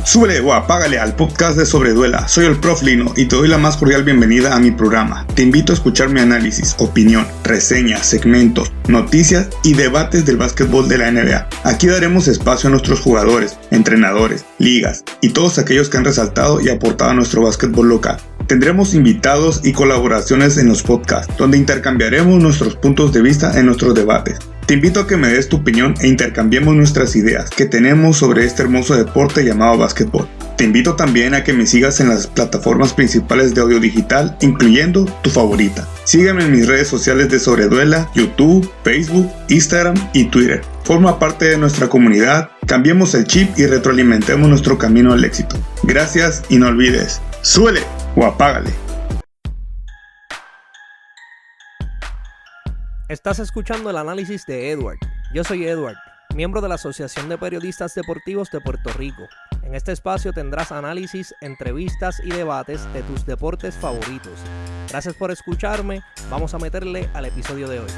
Súbele o apágale al podcast de Sobreduela. Soy el Prof Lino y te doy la más cordial bienvenida a mi programa. Te invito a escuchar mi análisis, opinión, reseñas, segmentos, noticias y debates del básquetbol de la NBA. Aquí daremos espacio a nuestros jugadores, entrenadores, ligas y todos aquellos que han resaltado y aportado a nuestro básquetbol local. Tendremos invitados y colaboraciones en los podcasts, donde intercambiaremos nuestros puntos de vista en nuestros debates. Te invito a que me des tu opinión e intercambiemos nuestras ideas que tenemos sobre este hermoso deporte llamado básquetbol. Te invito también a que me sigas en las plataformas principales de audio digital, incluyendo tu favorita. Sígueme en mis redes sociales de Sobreduela, YouTube, Facebook, Instagram y Twitter. Forma parte de nuestra comunidad, cambiemos el chip y retroalimentemos nuestro camino al éxito. Gracias y no olvides, súbele o apágale. Estás escuchando el análisis de Edward. Yo soy Edward, miembro de la Asociación de Periodistas Deportivos de Puerto Rico. En este espacio tendrás análisis, entrevistas y debates de tus deportes favoritos. Gracias por escucharme. Vamos a meterle al episodio de hoy.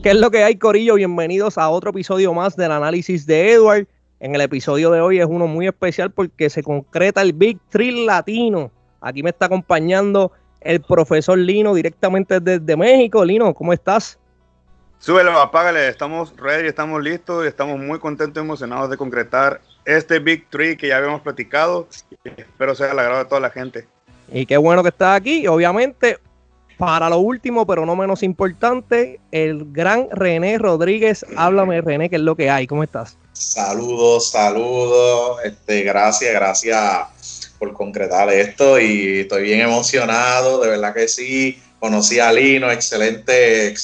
¿Qué es lo que hay, corillo? Bienvenidos a otro episodio más del análisis de Edward. En el episodio de hoy es uno muy especial porque se concreta el Big Three latino. Aquí me está acompañando el profesor Lino directamente desde México. Lino, ¿cómo estás? Súbelo, apágale, estamos ready, estamos listos y estamos muy contentos y emocionados de concretar este Big Three que ya habíamos platicado. Espero sea del agrado de toda la gente. Y qué bueno que estás aquí. Obviamente, para lo último, pero no menos importante, el gran René Rodríguez. Háblame, René, ¿qué es lo que hay? ¿Cómo estás? Saludos. Gracias por concretar esto y estoy bien emocionado, de verdad que sí. Conocí a Lino, excelente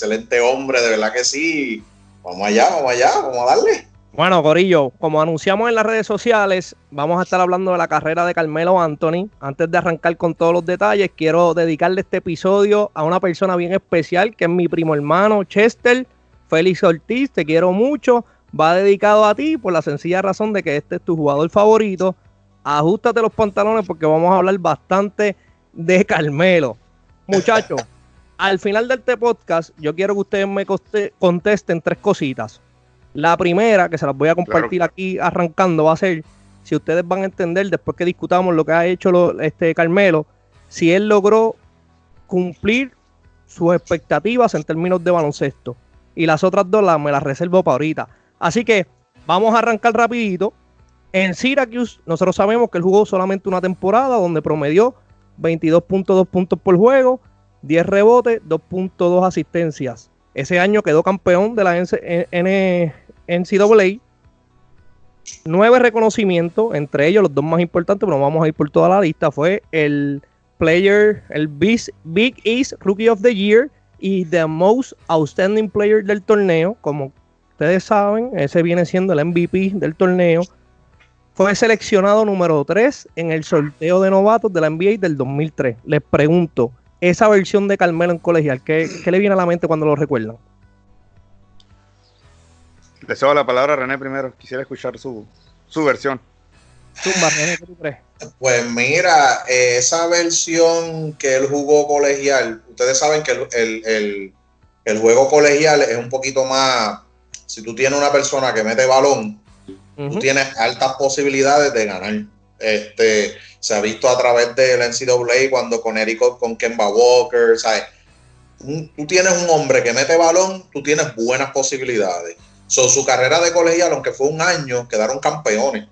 hombre, de verdad que sí. Vamos allá, vamos a darle. Bueno, corillo, como anunciamos en las redes sociales, vamos a estar hablando de la carrera de Carmelo Anthony. Antes de arrancar con todos los detalles, quiero dedicarle este episodio a una persona bien especial, que es mi primo hermano Chester Félix Ortiz. Te quiero mucho. Va dedicado a ti por la sencilla razón de que este es tu jugador favorito. Ajústate los pantalones porque vamos a hablar bastante de Carmelo. Muchachos, al final de este podcast, yo quiero que ustedes me contesten tres cositas. La primera, que se las voy a compartir aquí arrancando, va a ser si ustedes van a entender, después que discutamos lo que ha hecho Carmelo, si él logró cumplir sus expectativas en términos de baloncesto. Y las otras dos me las reservo para ahorita. Así que vamos a arrancar rapidito. En Syracuse, nosotros sabemos que él jugó solamente una temporada donde promedió 22.2 puntos por juego, 10 rebotes, 2.2 asistencias. Ese año quedó campeón de la NCAA. 9 reconocimientos, entre ellos los dos más importantes, pero vamos a ir por toda la lista. Fue el Big East Rookie of the Year y The Most Outstanding Player del torneo. Como ustedes saben, ese viene siendo el MVP del torneo. Fue seleccionado número 3 en el sorteo de novatos de la NBA del 2003. Les pregunto, esa versión de Carmelo en colegial, ¿qué le viene a la mente cuando lo recuerdan? Le cedo la palabra a René primero. Quisiera escuchar su versión. Tumba, René, ¿qué tú crees? Pues mira, esa versión que él jugó colegial, ustedes saben que el juego colegial es un poquito más, si tú tienes una persona que mete balón, tú tienes altas posibilidades de ganar. Se ha visto a través del NCAA cuando con Kemba Walker, ¿sabes? Tú tienes un hombre que mete balón, tú tienes buenas posibilidades. Su carrera de colegial, aunque fue un año, quedaron campeones.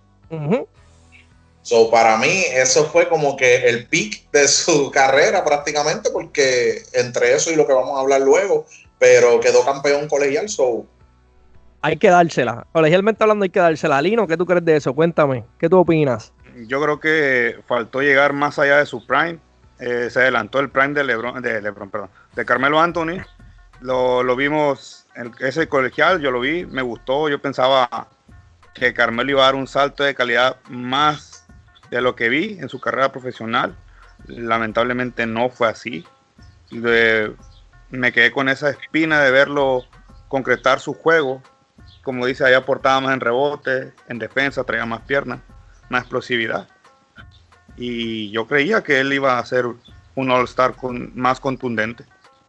Para mí, eso fue como que el peak de su carrera prácticamente, porque entre eso y lo que vamos a hablar luego, pero quedó campeón colegial, Hay que dársela. Colegialmente hablando, hay que dársela. Lino, ¿qué tú crees de eso? Cuéntame. ¿Qué tú opinas? Yo creo que faltó llegar más allá de su prime. Se adelantó el prime de Carmelo Anthony. Lo vimos en ese colegial, yo lo vi, me gustó. Yo pensaba que Carmelo iba a dar un salto de calidad más de lo que vi en su carrera profesional. Lamentablemente no fue así. Me quedé con esa espina de verlo concretar su juego. Como dice, ahí aportaba más en rebote, en defensa, traía más piernas, más explosividad. Y yo creía que él iba a ser un All-Star más contundente.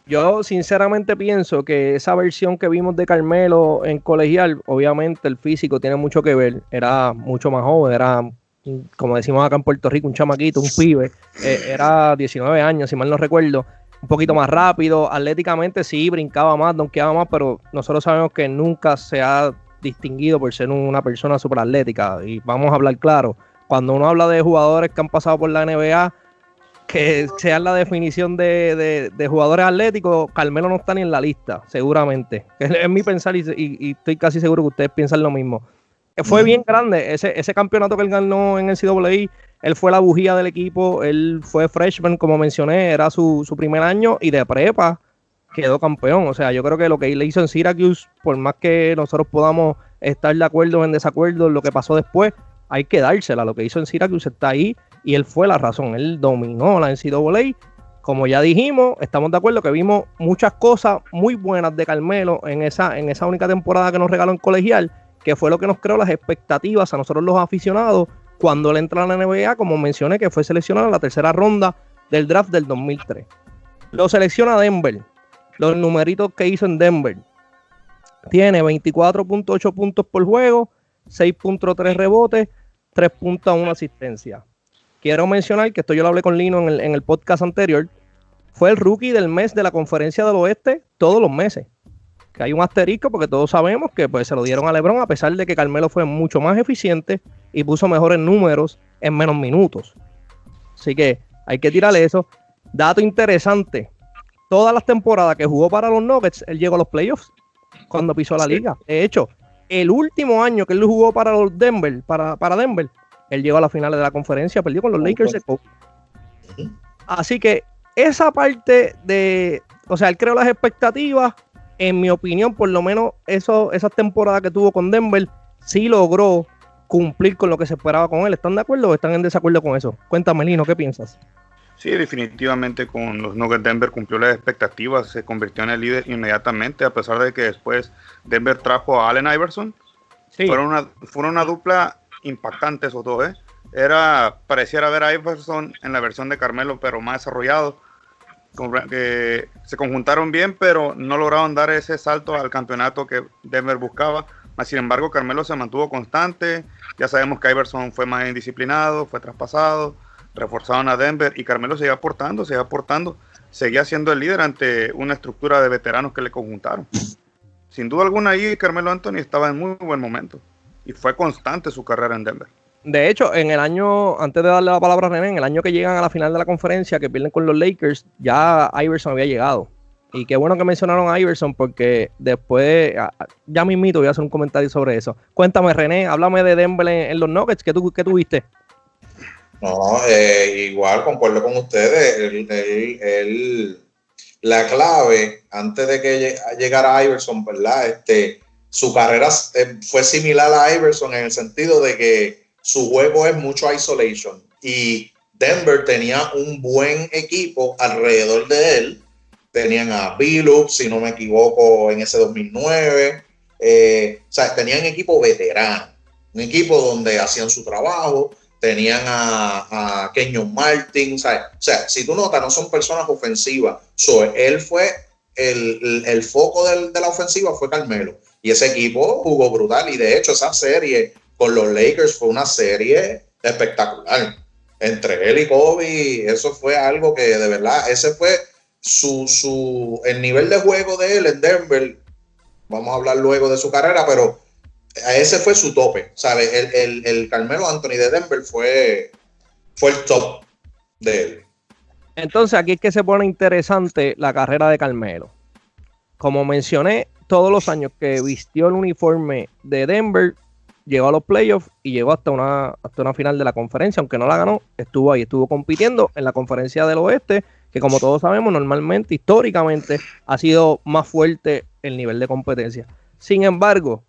Yo sinceramente pienso que esa versión que vimos de Carmelo en colegial, obviamente el físico tiene mucho que ver. Era mucho más joven, era, como decimos acá en Puerto Rico, un chamaquito, un pibe. Era 19 años, si mal no recuerdo. Un poquito más rápido, atléticamente sí, brincaba más, donkeaba más, pero nosotros sabemos que nunca se ha distinguido por ser una persona súper atlética. Y vamos a hablar claro, cuando uno habla de jugadores que han pasado por la NBA, que sean la definición de jugadores atléticos, Carmelo no está ni en la lista, seguramente. Es mi pensar y estoy casi seguro que ustedes piensan lo mismo. Fue bien grande ese campeonato que él ganó en NCAA. Él fue la bujía del equipo, él fue freshman, como mencioné, era su primer año y de prepa quedó campeón. O sea, yo creo que lo que le hizo en Syracuse, por más que nosotros podamos estar de acuerdo o en desacuerdo en lo que pasó después, hay que dársela. Lo que hizo en Syracuse está ahí y él fue la razón. Él dominó la NCAA. Como ya dijimos, estamos de acuerdo que vimos muchas cosas muy buenas de Carmelo en esa única temporada que nos regaló en colegial, que fue lo que nos creó las expectativas a nosotros los aficionados cuando él entra a la NBA, como mencioné, que fue seleccionado en la tercera ronda del draft del 2003. Lo selecciona Denver. Los numeritos que hizo en Denver. Tiene 24.8 puntos por juego, 6.3 rebotes, 3.1 asistencia. Quiero mencionar que esto yo lo hablé con Lino en el podcast anterior. Fue el rookie del mes de la Conferencia del Oeste todos los meses. Que hay un asterisco porque todos sabemos que pues, se lo dieron a LeBron, a pesar de que Carmelo fue mucho más eficiente y puso mejores números en menos minutos. Así que hay que tirarle eso. Dato interesante. Todas las temporadas que jugó para los Nuggets, él llegó a los playoffs cuando pisó la liga. De hecho, el último año que él jugó para los Denver, para Denver, él llegó a las finales de la conferencia, perdió con los Lakers de Kobe. Así que esa parte de, o sea, él creó las expectativas. En mi opinión, por lo menos esas temporadas que tuvo con Denver, sí logró cumplir con lo que se esperaba con él. ¿Están de acuerdo o están en desacuerdo con eso? Cuéntame, Lino, ¿qué piensas? Sí, definitivamente con los Nuggets Denver cumplió las expectativas, se convirtió en el líder inmediatamente, a pesar de que después Denver trajo a Allen Iverson. Sí. Fueron una dupla impactante esos dos, ¿eh? Pareciera ver a Iverson en la versión de Carmelo, pero más desarrollado. Que se conjuntaron bien, pero no lograron dar ese salto al campeonato que Denver buscaba. Sin embargo, Carmelo se mantuvo constante. Ya sabemos que Iverson fue más indisciplinado, fue traspasado, reforzaron a Denver y Carmelo seguía aportando, seguía siendo el líder ante una estructura de veteranos que le conjuntaron. Sin duda alguna ahí Carmelo Anthony estaba en muy buen momento y fue constante su carrera en Denver. De hecho, en el año, antes de darle la palabra a René, en el año que llegan a la final de la conferencia, que pierden con los Lakers, ya Iverson había llegado. Y qué bueno que mencionaron a Iverson, porque después, ya mismito voy a hacer un comentario sobre eso. Cuéntame, René, háblame de Denver en los Nuggets, ¿qué tuviste? No, igual concuerdo con ustedes. La clave, antes de que llegara Iverson, ¿verdad? Su carrera fue similar a Iverson en el sentido de que su juego es mucho isolation y Denver tenía un buen equipo alrededor de él. Tenían a Billups, si no me equivoco, en ese 2009. O sea, tenían equipo veterano, un equipo donde hacían su trabajo. Tenían a Kenyon Martin. O sea, si tú notas, no son personas ofensivas. Él fue el foco de la ofensiva fue Carmelo. Y ese equipo jugó brutal. Y de hecho, esa serie con los Lakers fue una serie espectacular. Entre él y Kobe, eso fue algo que de verdad, ese fue el nivel de juego de él en Denver. Vamos a hablar luego de su carrera, pero ese fue su tope, ¿sabes? El Carmelo Anthony de Denver fue el top de él. Entonces aquí es que se pone interesante la carrera de Carmelo. Como mencioné, todos los años que vistió el uniforme de Denver, llegó a los playoffs y llegó hasta una final de la conferencia, aunque no la ganó, estuvo ahí, estuvo compitiendo en la conferencia del oeste, que como todos sabemos, normalmente, históricamente, ha sido más fuerte el nivel de competencia. Sin embargo,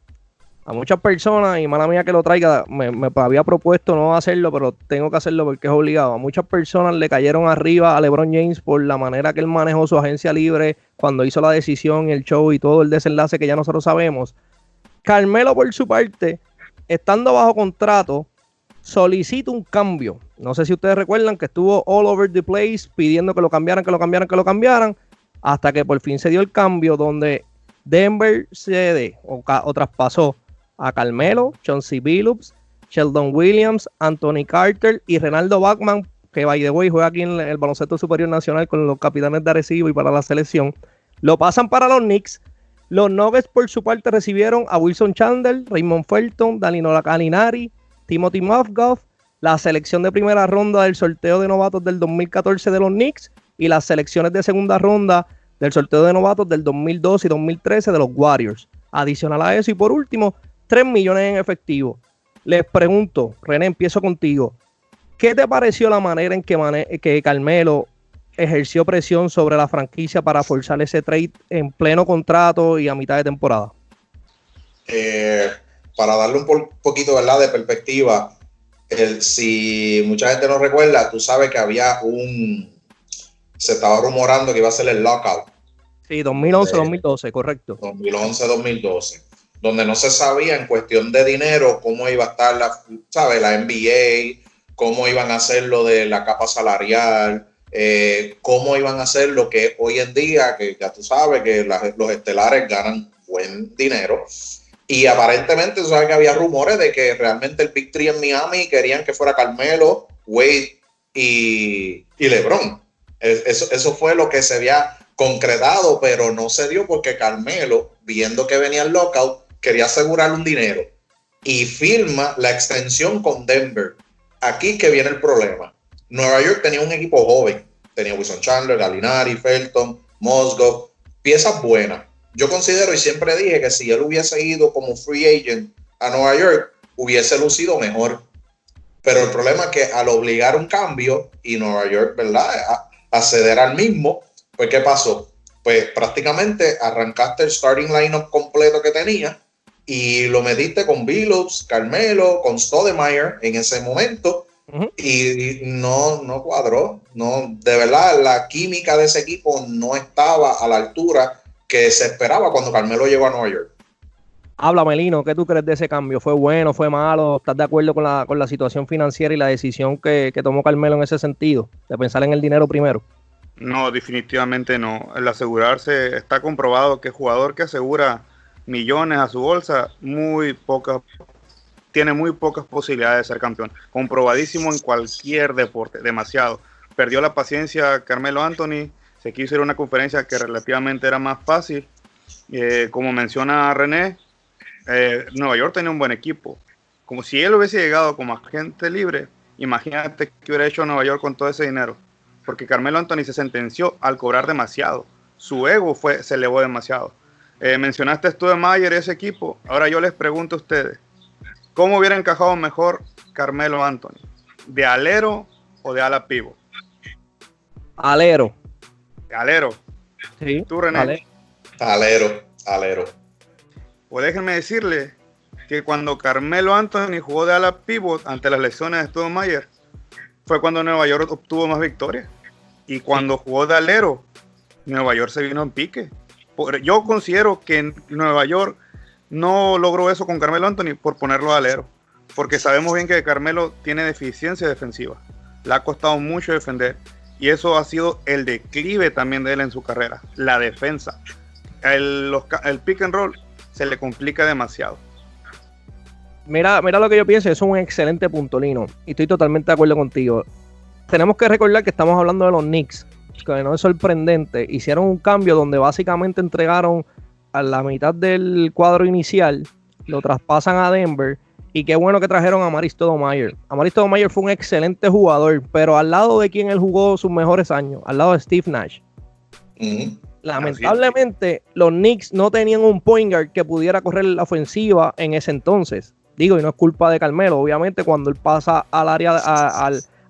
a muchas personas, y mala mía que lo traiga, me había propuesto no hacerlo, pero tengo que hacerlo porque es obligado. A muchas personas le cayeron arriba a LeBron James por la manera que él manejó su agencia libre cuando hizo la decisión, el show y todo el desenlace que ya nosotros sabemos. Carmelo, por su parte, estando bajo contrato, solicita un cambio. No sé si ustedes recuerdan que estuvo all over the place pidiendo que lo cambiaran. hasta que por fin se dio el cambio donde Denver cede o traspasó a Carmelo, Chauncey Billups, Sheldon Williams, Anthony Carter y Renaldo Bachman, que by the way juega aquí en el baloncesto superior nacional con los Capitanes de Arecibo y para la selección. Lo pasan para los Knicks. Los Nuggets por su parte recibieron a Wilson Chandler, Raymond Felton, Danilo Gallinari, Timothy Mozgov, la selección de primera ronda del sorteo de novatos del 2014 de los Knicks y las selecciones de segunda ronda del sorteo de novatos del 2012 y 2013 de los Warriors. Adicional a eso y por último, 3 millones en efectivo. Les pregunto, René, empiezo contigo. ¿Qué te pareció la manera en que Carmelo ejerció presión sobre la franquicia para forzar ese trade en pleno contrato y a mitad de temporada? Para darle un poquito, ¿verdad?, de perspectiva, si mucha gente no recuerda, tú sabes que se estaba rumorando que iba a ser el lockout. Sí, 2011-2012, correcto. 2011-2012, donde no se sabía en cuestión de dinero cómo iba a estar la NBA, cómo iban a hacer lo de la capa salarial, cómo iban a hacer lo que hoy en día, que ya tú sabes que los estelares ganan buen dinero. Y aparentemente tú sabes que había rumores de que realmente el Big Three en Miami querían que fuera Carmelo, Wade y LeBron. Eso fue lo que se había concretado, pero no se dio porque Carmelo, viendo que venía el lockout, quería asegurar un dinero y firma la extensión con Denver. Aquí que viene el problema. Nueva York tenía un equipo joven, tenía Wilson Chandler, Gallinari, Felton, Mozgov, piezas buenas. Yo considero y siempre dije que si él hubiese ido como free agent a Nueva York, hubiese lucido mejor. Pero el problema es que al obligar un cambio y Nueva York, ¿verdad?, a ceder al mismo, pues ¿qué pasó? Pues prácticamente arrancaste el starting lineup completo que tenía y lo metiste con Billups, Carmelo, con Stoudemire en ese momento. Uh-huh. Y no cuadró. No, de verdad, la química de ese equipo no estaba a la altura que se esperaba cuando Carmelo llegó a Nueva York. Háblame, Lino, ¿qué tú crees de ese cambio? ¿Fue bueno, fue malo? ¿Estás de acuerdo con la situación financiera y la decisión que tomó Carmelo en ese sentido? De pensar en el dinero primero. No, definitivamente no. El asegurarse, está comprobado que el jugador que asegura millones a su bolsa, tiene muy pocas posibilidades de ser campeón. Comprobadísimo en cualquier deporte, demasiado. Perdió la paciencia Carmelo Anthony, se quiso ir a una conferencia que relativamente era más fácil. Como menciona René, Nueva York tenía un buen equipo. Como si él hubiese llegado como agente libre, imagínate qué hubiera hecho Nueva York con todo ese dinero. Porque Carmelo Anthony se sentenció al cobrar demasiado. Su ego se elevó demasiado. Mencionaste Stoudemire y ese equipo. Ahora yo les pregunto a ustedes, ¿cómo hubiera encajado mejor Carmelo Anthony? ¿De alero o de ala pivot? Alero. Alero. Sí. ¿Tú, René? Alero. Pues déjenme decirle que cuando Carmelo Anthony jugó de ala pivot ante las lesiones de Stoudemire, fue cuando Nueva York obtuvo más victorias. Y cuando jugó de alero, Nueva York se vino en pique. Yo considero que Nueva York no logró eso con Carmelo Anthony por ponerlo de alero. Porque sabemos bien que Carmelo tiene deficiencia defensiva. Le ha costado mucho defender. Y eso ha sido el declive también de él en su carrera. La defensa. El pick and roll se le complica demasiado. Mira lo que yo pienso, eso es un excelente punto, Lino, y estoy totalmente de acuerdo contigo. Tenemos que recordar que estamos hablando de los Knicks, que no es sorprendente. Hicieron un cambio donde básicamente entregaron a la mitad del cuadro inicial, lo traspasan a Denver, y qué bueno que trajeron a Amar'e Stoudemire. Amar'e Stoudemire fue un excelente jugador, pero al lado de quien él jugó sus mejores años, al lado de Steve Nash. Uh-huh. Lamentablemente, los Knicks no tenían un point guard que pudiera correr la ofensiva en ese entonces. Digo, y no es culpa de Carmelo, obviamente cuando él pasa al área,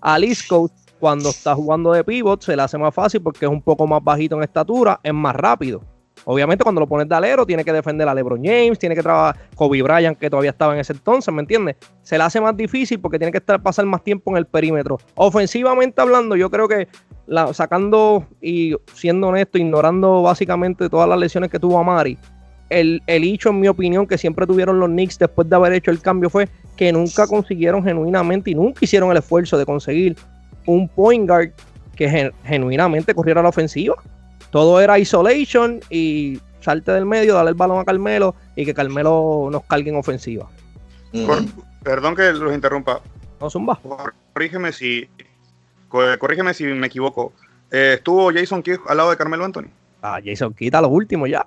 al East Coast, cuando está jugando de pivot, se le hace más fácil porque es un poco más bajito en estatura, es más rápido. Obviamente cuando lo pones de alero, tiene que defender a LeBron James, tiene que trabajar Kobe Bryant, que todavía estaba en ese entonces, ¿me entiendes? Se le hace más difícil porque tiene que pasar más tiempo en el perímetro. Ofensivamente hablando, yo creo que sacando y siendo honesto, ignorando básicamente todas las lesiones que tuvo Amar'e, el hecho, en mi opinión, que siempre tuvieron los Knicks después de haber hecho el cambio fue que nunca consiguieron genuinamente y nunca hicieron el esfuerzo de conseguir un point guard que genuinamente corriera la ofensiva. todo era isolation y salte del medio, dale el balón a Carmelo y que Carmelo nos cargue en ofensiva. Perdón que los interrumpa. No, zumba. Corrígeme si me equivoco. ¿Estuvo Jason Kidd al lado de Carmelo Anthony? Jason Kidd a los últimos ya.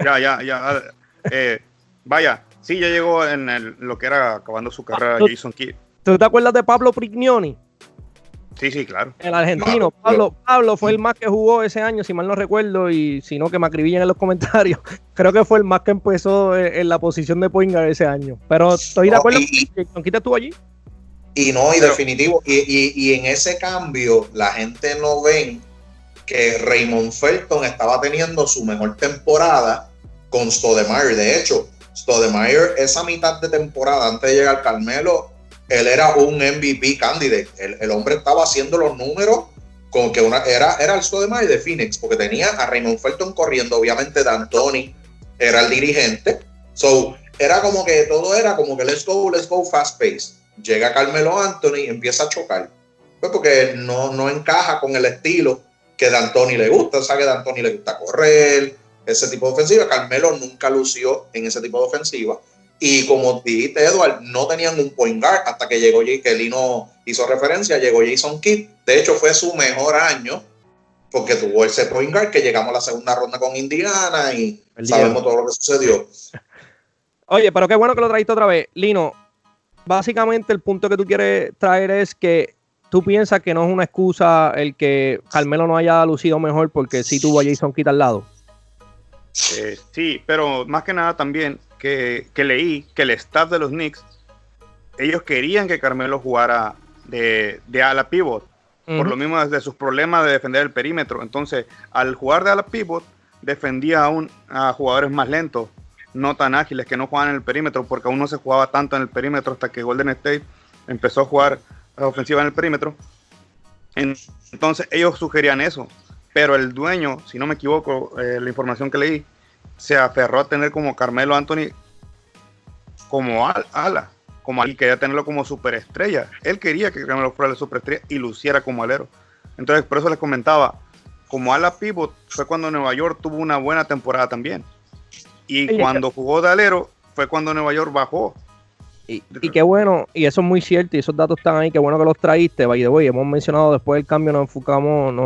Ya. Vaya, sí, ya llegó en lo que era acabando su carrera Jason Kidd. ¿Tú te acuerdas de Pablo Prignoni? Sí, claro. El argentino. Pablo fue el más que jugó ese año, si mal no recuerdo, y si no, que me acribillen en los comentarios. Creo que fue el más que empezó en la posición de point guard ese año. Pero estoy de acuerdo que Jason estuvo allí. Definitivo. Y en ese cambio, la gente no ven que Raymond Felton estaba teniendo su mejor temporada con Stoudemire. De hecho, Stoudemire, esa mitad de temporada, antes de llegar Carmelo, él era un MVP candidate. El hombre estaba haciendo los números como que era el Stoudemire de Phoenix, porque tenía a Raymond Felton corriendo, obviamente D'Antoni era el dirigente. So, era como que todo era como que let's go fast pace. Llega Carmelo Anthony y empieza a chocar. Pues porque no encaja con el estilo que D'Antoni le gusta. O sea, que D'Antoni le gusta correr, ese tipo de ofensiva. Carmelo nunca lució en ese tipo de ofensiva. Y como dijiste, Edward, no tenían un point guard hasta que llegó que Lino hizo referencia, llegó Jason Kidd. De hecho, fue su mejor año porque tuvo ese point guard que llegamos a la segunda ronda con Indiana y sabemos todo lo que sucedió. Oye, pero qué bueno que lo trajiste otra vez. Lino, básicamente el punto que tú quieres traer es que tú piensas que no es una excusa el que Carmelo no haya lucido mejor porque sí tuvo a Jason Kidd al lado. Sí, pero más que nada también que leí que el staff de los Knicks, ellos querían que Carmelo jugara de ala pivot, por lo mismo de sus problemas de defender el perímetro. Entonces, al jugar de ala pivot, defendía a jugadores más lentos, no tan ágiles, que no jugaban en el perímetro, porque aún no se jugaba tanto en el perímetro hasta que Golden State empezó a jugar ofensiva en el perímetro. Entonces, ellos sugerían eso. Pero el dueño, si no me equivoco, la información que leí, se aferró a tener como Carmelo Anthony como ala, y quería tenerlo como superestrella. Él quería que Carmelo fuera la superestrella y luciera como alero. Entonces, por eso les comentaba, como ala pivot fue cuando Nueva York tuvo una buena temporada también. Y cuando jugó de alero fue cuando Nueva York bajó. Y qué bueno, y eso es muy cierto, y esos datos están ahí, qué bueno que los traíste. By the way, hemos mencionado después del cambio, nos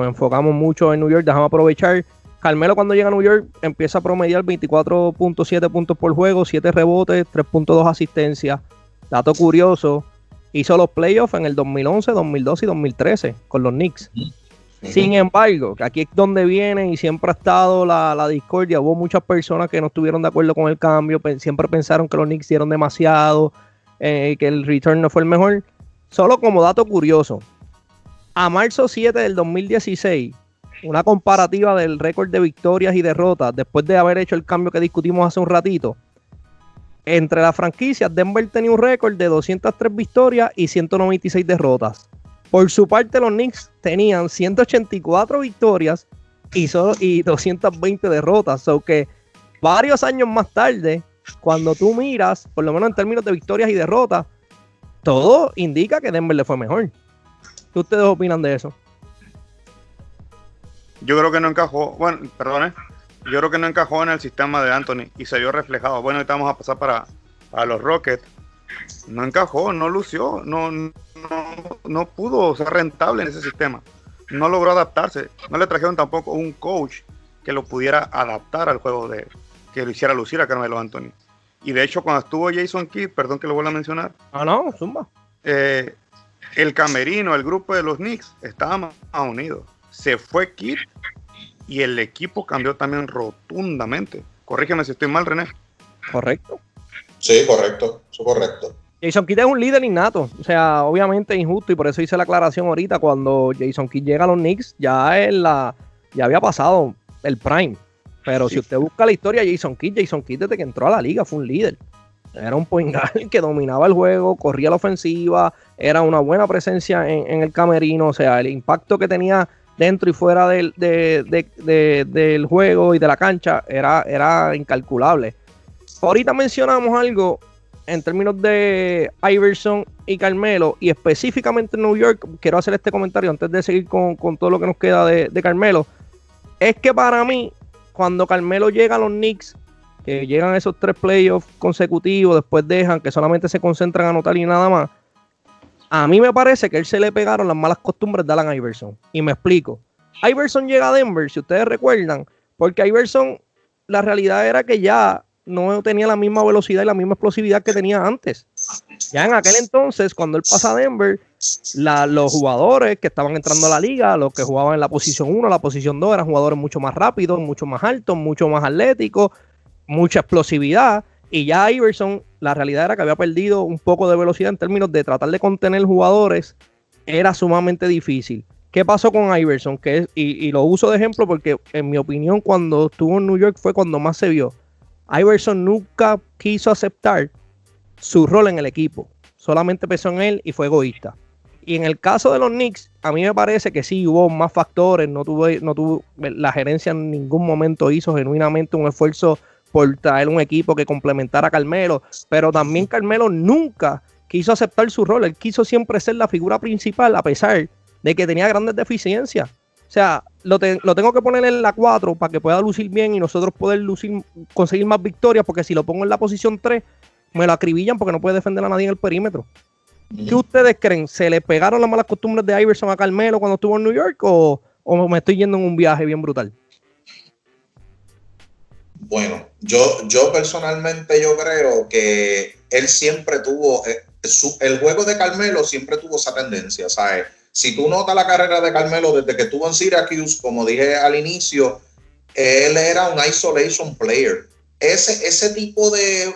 enfocamos mucho en New York. Déjame aprovechar. Carmelo cuando llega a New York empieza a promediar 24.7 puntos por juego, 7 rebotes, 3.2 asistencias. Dato curioso, hizo los playoffs en el 2011, 2012 y 2013 con los Knicks. Sin embargo, que aquí es donde viene y siempre ha estado la discordia. Hubo muchas personas que no estuvieron de acuerdo con el cambio, siempre pensaron que los Knicks dieron demasiado, que el return no fue el mejor. Solo como dato curioso, a marzo 7 del 2016, una comparativa del récord de victorias y derrotas, después de haber hecho el cambio que discutimos hace un ratito, entre las franquicias, Denver tenía un récord de 203 victorias y 196 derrotas. Por su parte, los Knicks tenían 184 victorias y 220 derrotas. So que varios años más tarde, cuando tú miras, por lo menos en términos de victorias y derrotas, todo indica que Denver le fue mejor. ¿Qué ustedes opinan de eso? Yo creo que no encajó, yo creo que no encajó en el sistema de Anthony y se vio reflejado. Bueno, ahorita vamos a pasar para los Rockets. No encajó, no lució, no pudo ser rentable en ese sistema. No logró adaptarse. No le trajeron tampoco un coach que lo pudiera adaptar al juego, que lo hiciera lucir a Carmelo Anthony. Y de hecho, cuando estuvo Jason Kidd, perdón que lo vuelva a mencionar. No, zumba. El camerino, el grupo de los Knicks estaba más unido. Se fue Kidd y el equipo cambió también rotundamente. Corrígeme si estoy mal, René. Correcto. Sí, correcto, eso es correcto. Jason Kidd es un líder innato, o sea, obviamente injusto, y por eso hice la aclaración ahorita. Cuando Jason Kidd llega a los Knicks, ya había pasado el prime. Pero sí, si usted busca la historia de Jason Kidd desde que entró a la liga fue un líder. Era un point guard que dominaba el juego, corría la ofensiva, era una buena presencia en el camerino. O sea, el impacto que tenía dentro y fuera del juego y de la cancha era incalculable. Ahorita mencionamos algo en términos de Iverson y Carmelo, y específicamente en New York. Quiero hacer este comentario antes de seguir con todo lo que nos queda de Carmelo. es que para mí, cuando Carmelo llega a los Knicks, que llegan esos 3 playoffs consecutivos, después dejan que solamente se concentran a anotar y nada más, a mí me parece que a él se le pegaron las malas costumbres de Allen Iverson. Y me explico. Iverson llega a Denver, si ustedes recuerdan, porque Iverson, la realidad era que ya no tenía la misma velocidad y la misma explosividad que tenía antes. Ya en aquel entonces, cuando él pasa a Denver, los jugadores que estaban entrando a la liga, los que jugaban en la posición 1, la posición 2, eran jugadores mucho más rápidos, mucho más altos, mucho más atléticos, mucha explosividad. Y ya Iverson, la realidad era que había perdido un poco de velocidad en términos de tratar de contener jugadores, era sumamente difícil. ¿Qué pasó con Iverson? Y lo uso de ejemplo porque, en mi opinión, cuando estuvo en New York fue cuando más se vio. Iverson nunca quiso aceptar su rol en el equipo. Solamente pensó en él y fue egoísta. Y en el caso de los Knicks, a mí me parece que sí hubo más factores. No tuvo la gerencia en ningún momento hizo genuinamente un esfuerzo por traer un equipo que complementara a Carmelo. Pero también Carmelo nunca quiso aceptar su rol. Él quiso siempre ser la figura principal, a pesar de que tenía grandes deficiencias. O sea, lo tengo que poner en la 4 para que pueda lucir bien y nosotros poder conseguir más victorias, porque si lo pongo en la posición 3, me lo acribillan porque no puede defender a nadie en el perímetro. ¿Qué ustedes creen? ¿Se le pegaron las malas costumbres de Iverson a Carmelo cuando estuvo en New York o me estoy yendo en un viaje bien brutal? Bueno, yo personalmente yo creo que él siempre tuvo, el juego de Carmelo siempre tuvo esa tendencia, ¿sabes? Si tú notas la carrera de Carmelo desde que estuvo en Syracuse, como dije al inicio, él era un isolation player. Ese tipo de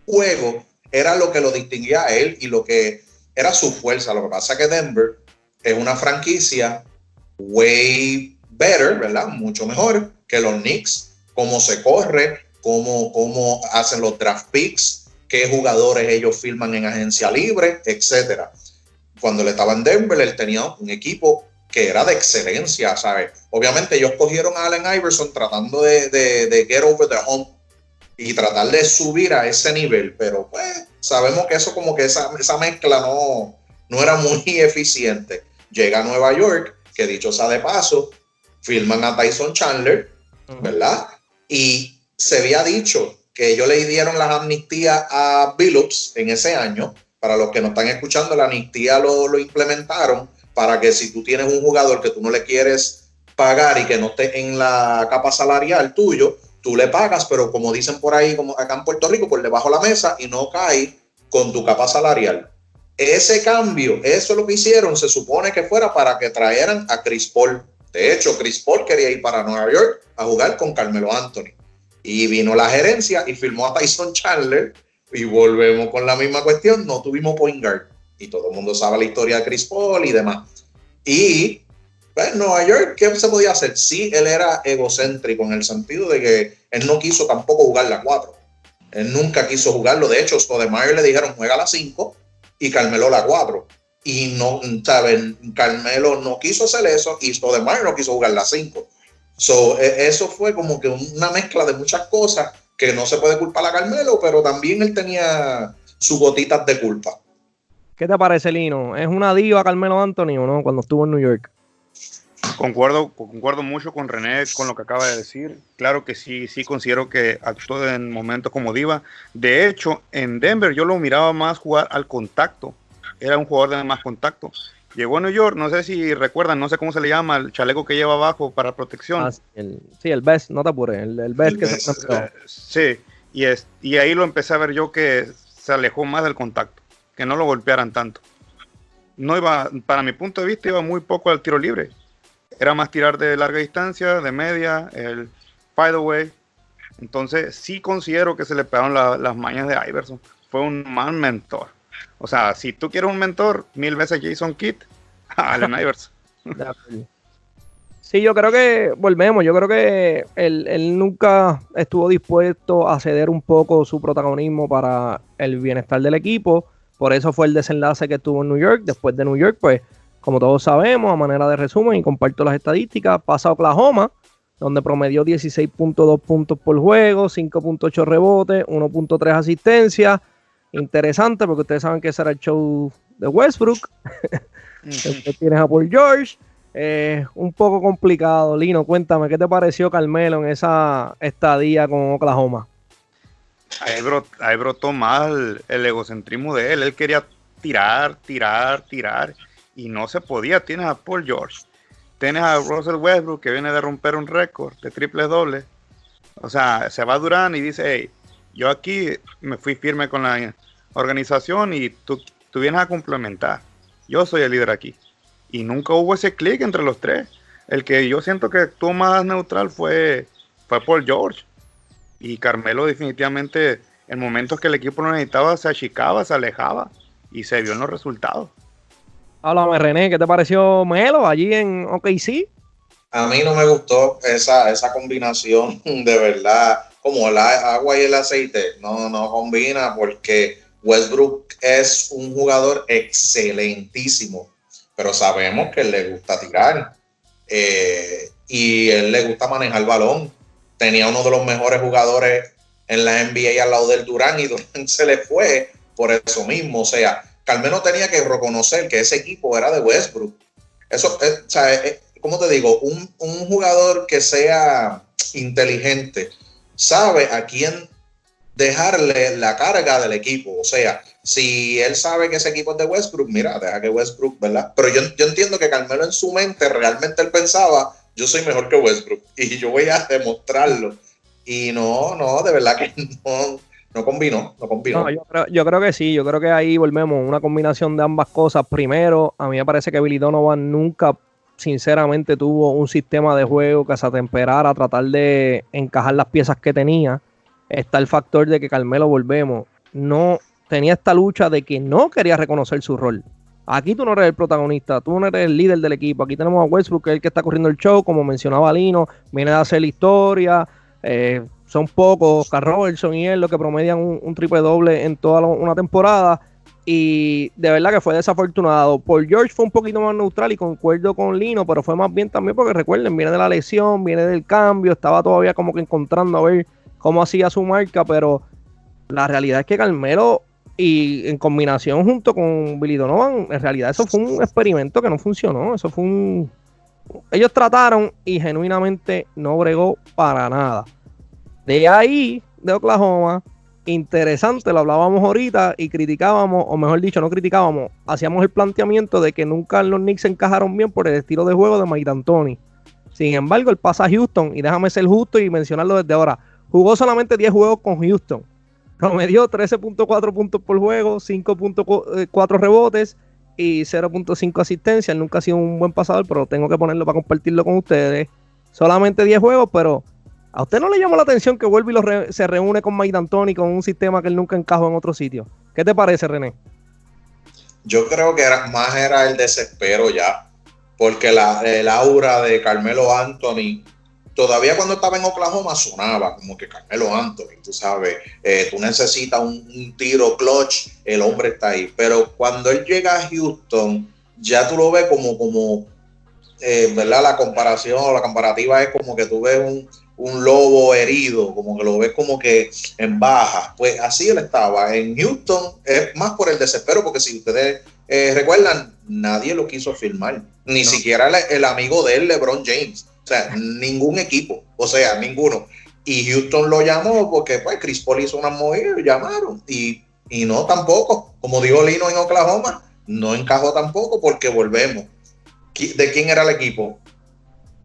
juego era lo que lo distinguía a él y lo que era su fuerza. Lo que pasa es que Denver es una franquicia way better, ¿verdad? Mucho mejor que los Knicks. Cómo se corre, cómo hacen los draft picks, qué jugadores ellos firman en agencia libre, etcétera. Cuando él estaba en Denver, él tenía un equipo que era de excelencia, ¿sabes? Obviamente ellos cogieron a Allen Iverson tratando de get over the hump y tratar de subir a ese nivel, pero pues sabemos que eso como que esa mezcla no era muy eficiente. Llega a Nueva York, que dicho sea de paso, firman a Tyson Chandler, ¿verdad? Y se había dicho que ellos le dieron las amnistías a Billups en ese año. Para los que no están escuchando, la amnistía lo implementaron para que si tú tienes un jugador que tú no le quieres pagar y que no esté en la capa salarial tuyo, tú le pagas, pero como dicen por ahí, como acá en Puerto Rico, por debajo de la mesa y no cae con tu capa salarial. Ese cambio, eso es lo que hicieron, se supone que fuera para que trajeran a Chris Paul. De hecho, Chris Paul quería ir para Nueva York a jugar con Carmelo Anthony. Y vino la gerencia y firmó a Tyson Chandler. Y volvemos con la misma cuestión, no tuvimos point guard. Y todo el mundo sabe la historia de Chris Paul y demás. Y pues, Nueva York, ¿qué se podía hacer? Sí, él era egocéntrico en el sentido de que él no quiso tampoco jugar la 4. Él nunca quiso jugarlo. De hecho, Stoudemire le dijeron juega la 5 y Carmelo la 4. Y no, ¿saben? Carmelo no quiso hacer eso y Stoudemire no quiso jugar la 5. So, eso fue como que una mezcla de muchas cosas que no se puede culpar a Carmelo, pero también él tenía sus gotitas de culpa. ¿Qué te parece, Lino? ¿Es una diva Carmelo Anthony o no cuando estuvo en New York? Concuerdo mucho con René con lo que acaba de decir. Claro que sí considero que actuó en momentos como diva. De hecho, en Denver yo lo miraba más jugar al contacto. Era un jugador de más contacto. Llegó a New York, no sé si recuerdan, no sé cómo se le llama, el chaleco que lleva abajo para protección. El vest, no te apures, el vest que se pone. Sí, y ahí lo empecé a ver yo que se alejó más del contacto, que no lo golpearan tanto. No iba, para mi punto de vista, iba muy poco al tiro libre. Era más tirar de larga distancia, de media, el fadeaway. Entonces sí considero que se le pegaron las mañas de Iverson. Fue un mal mentor. O sea, si tú quieres un mentor, 1000 veces Jason Kidd, Allen Iverson. Sí, yo creo que volvemos. Yo creo que él nunca estuvo dispuesto a ceder un poco su protagonismo para el bienestar del equipo. Por eso fue el desenlace que tuvo en New York. Después de New York, pues, como todos sabemos, a manera de resumen, y comparto las estadísticas, pasa a Oklahoma, donde promedió 16.2 puntos por juego, 5.8 rebotes, 1.3 asistencias. Interesante, porque ustedes saben que ese era el show de Westbrook. Después tienes a Paul George. un poco complicado. Lino, cuéntame, ¿qué te pareció Carmelo en esa estadía con Oklahoma? Ahí brotó más el egocentrismo de él. Él quería tirar, y no se podía. Tienes a Paul George, tienes a Russell Westbrook, que viene de romper un récord de triples dobles. O sea, se va Durant y dice, hey, yo aquí me fui firme con la organización y tú vienes a complementar. Yo soy el líder aquí. Y nunca hubo ese clic entre los tres. El que yo siento que actuó más neutral fue Paul George. Y Carmelo definitivamente, en momentos que el equipo lo necesitaba, se achicaba, se alejaba y se vio en los resultados. Háblame, René, ¿qué te pareció Melo allí en OKC? A mí no me gustó esa combinación, de verdad, como el agua y el aceite, no combina, porque Westbrook es un jugador excelentísimo, pero sabemos que él le gusta tirar y él le gusta manejar el balón. Tenía uno de los mejores jugadores en la NBA al lado del Durant y Durant se le fue por eso mismo. O sea, Carmelo tenía que reconocer que ese equipo era de Westbrook. Eso, ¿cómo te digo? Un jugador que sea inteligente sabe a quién dejarle la carga del equipo. O sea, si él sabe que ese equipo es de Westbrook, mira, deja que Westbrook, ¿verdad? Pero yo entiendo que Carmelo en su mente realmente él pensaba, yo soy mejor que Westbrook y yo voy a demostrarlo. Y no, de verdad que no combinó. No, yo creo que sí, yo creo que ahí volvemos, una combinación de ambas cosas. Primero, a mí me parece que Billy Donovan nunca, sinceramente, tuvo un sistema de juego que se atemperara a tratar de encajar las piezas que tenía. Está el factor de que Carmelo, volvemos, no tenía esta lucha de que no quería reconocer su rol. Aquí tú no eres el protagonista, tú no eres el líder del equipo. Aquí tenemos a Westbrook, que es el que está corriendo el show, como mencionaba Lino, viene de hacer la historia. Son pocos, Carl Robertson y él, los que promedian un triple doble en toda una temporada. Y de verdad que fue desafortunado. Paul George fue un poquito más neutral y concuerdo con Lino, pero fue más bien también porque recuerden, viene de la lesión, viene del cambio, estaba todavía como que encontrando a ver cómo hacía su marca, pero la realidad es que Carmelo, y en combinación junto con Billy Donovan, en realidad eso fue un experimento que no funcionó. Eso fue ellos trataron y genuinamente no bregó para nada. De ahí, de Oklahoma, interesante, lo hablábamos ahorita y criticábamos, o mejor dicho, no criticábamos, hacíamos el planteamiento de que nunca los Knicks se encajaron bien por el estilo de juego de Mike D'Antoni. Sin embargo, él pasa a Houston, y déjame ser justo y mencionarlo desde ahora, jugó solamente 10 juegos con Houston, promedió 13.4 puntos por juego, 5.4 rebotes y 0.5 asistencias. Nunca ha sido un buen pasador, pero tengo que ponerlo para compartirlo con ustedes. Solamente 10 juegos, pero ¿a usted no le llamó la atención que vuelve y se reúne con Mike D'Antoni con un sistema que él nunca encajó en otro sitio? ¿Qué te parece, René? Yo creo que era el desespero ya, porque el aura de Carmelo Anthony, todavía cuando estaba en Oklahoma sonaba como que Carmelo Anthony, tú sabes, tú necesitas un tiro clutch, el hombre está ahí. Pero cuando él llega a Houston, ya tú lo ves como ¿verdad? La comparación o la comparativa es como que tú ves un lobo herido, como que lo ves como que en baja. Pues así él estaba. En Houston es más por el desespero, porque si ustedes recuerdan, nadie lo quiso firmar. Ni siquiera el amigo de él, LeBron James. O sea, ningún equipo. O sea, ninguno. Y Houston lo llamó porque pues Chris Paul hizo unas movidas, lo llamaron. Y no tampoco. Como dijo Lino en Oklahoma, no encajó tampoco, porque volvemos. ¿De quién era el equipo?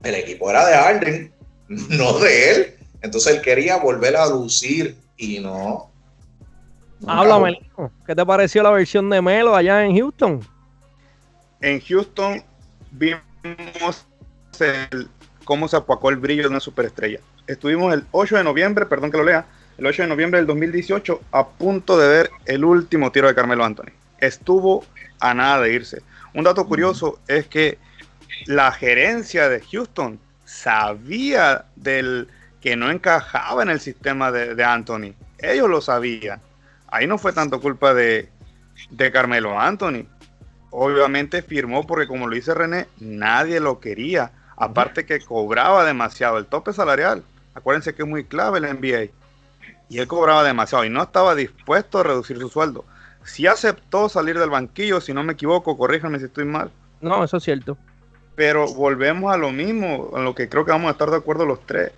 El equipo era de Harden, no de él. Entonces él quería volver a lucir y no. Háblame, ¿qué te pareció la versión de Melo allá en Houston? En Houston vimos cómo se apagó el brillo de una superestrella. Estuvimos el 8 de noviembre, perdón que lo lea, el 8 de noviembre del 2018 a punto de ver el último tiro de Carmelo Anthony. Estuvo a nada de irse. Un dato curioso es que la gerencia de Houston sabía que no encajaba en el sistema de Anthony. Ellos lo sabían. Ahí no fue tanto culpa de Carmelo Anthony. Obviamente firmó porque, como lo dice René, nadie lo quería. Aparte que cobraba demasiado. El tope salarial, acuérdense que es muy clave el NBA. Y él cobraba demasiado y no estaba dispuesto a reducir su sueldo. Sí aceptó salir del banquillo, si no me equivoco, corríjanme si estoy mal. No, eso es cierto. Pero volvemos a lo mismo, a lo que creo que vamos a estar de acuerdo los tres.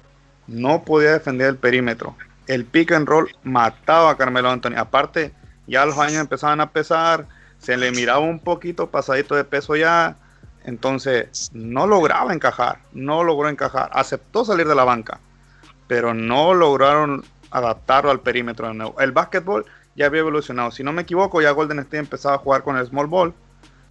No podía defender el perímetro. El pick and roll mataba a Carmelo Anthony. Aparte, ya los años empezaban a pesar, se le miraba un poquito pasadito de peso ya. Entonces, no logró encajar. Aceptó salir de la banca, pero no lograron adaptarlo al perímetro de nuevo. El básquetbol ya había evolucionado. Si no me equivoco, ya Golden State empezaba a jugar con el small ball.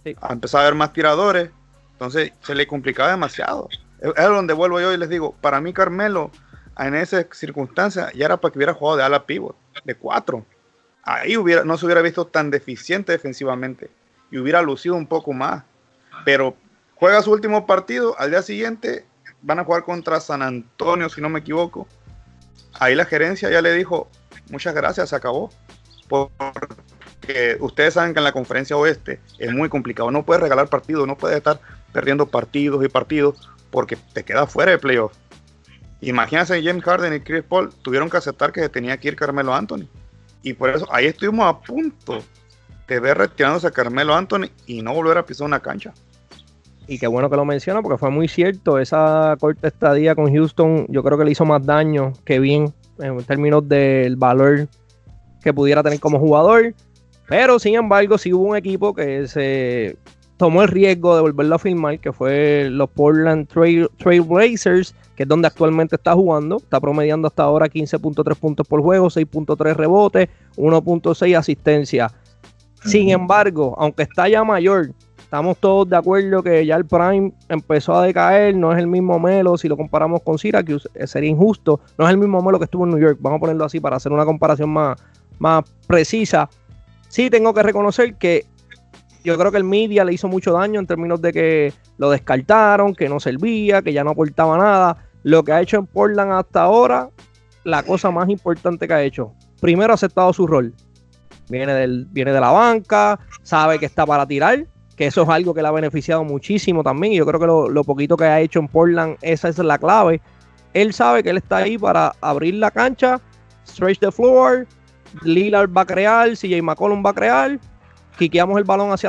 Sí. Empezaba a haber más tiradores. Entonces, se le complicaba demasiado. Es donde vuelvo yo y les digo, para mí Carmelo, en esa circunstancia, ya era para que hubiera jugado de ala pivot, de 4. Ahí no se hubiera visto tan deficiente defensivamente y hubiera lucido un poco más. Pero juega su último partido, al día siguiente van a jugar contra San Antonio, si no me equivoco. Ahí la gerencia ya le dijo, muchas gracias, se acabó. Porque ustedes saben que en la conferencia oeste es muy complicado. No puedes regalar partidos, no puedes estar perdiendo partidos y partidos porque te quedas fuera de playoff. Imagínense, James Harden y Chris Paul tuvieron que aceptar que tenía que ir Carmelo Anthony. Y por eso ahí estuvimos a punto de ver retirándose a Carmelo Anthony y no volver a pisar una cancha. Y qué bueno que lo menciona porque fue muy cierto. Esa corta estadía con Houston yo creo que le hizo más daño que bien en términos del valor que pudiera tener como jugador. Pero sin embargo sí hubo un equipo que se tomó el riesgo de volverlo a firmar, que fue los Portland Trail Blazers, que es donde actualmente está jugando. Está promediando hasta ahora 15.3 puntos por juego, 6.3 rebotes, 1.6 asistencia. Sin embargo, aunque está ya mayor, estamos todos de acuerdo que ya el prime empezó a decaer. No es el mismo Melo, si lo comparamos con Syracuse, sería injusto. No es el mismo Melo que estuvo en New York, vamos a ponerlo así para hacer una comparación más precisa. Sí tengo que reconocer que yo creo que el media le hizo mucho daño en términos de que lo descartaron, que no servía, que ya no aportaba nada. Lo que ha hecho en Portland hasta ahora, la cosa más importante que ha hecho, primero ha aceptado su rol. Viene de la banca, sabe que está para tirar, que eso es algo que le ha beneficiado muchísimo también. Y yo creo que lo poquito que ha hecho en Portland, esa es la clave. Él sabe que él está ahí para abrir la cancha, stretch the floor, Lillard va a crear, CJ McCollum va a crear, quiqueamos el balón hacia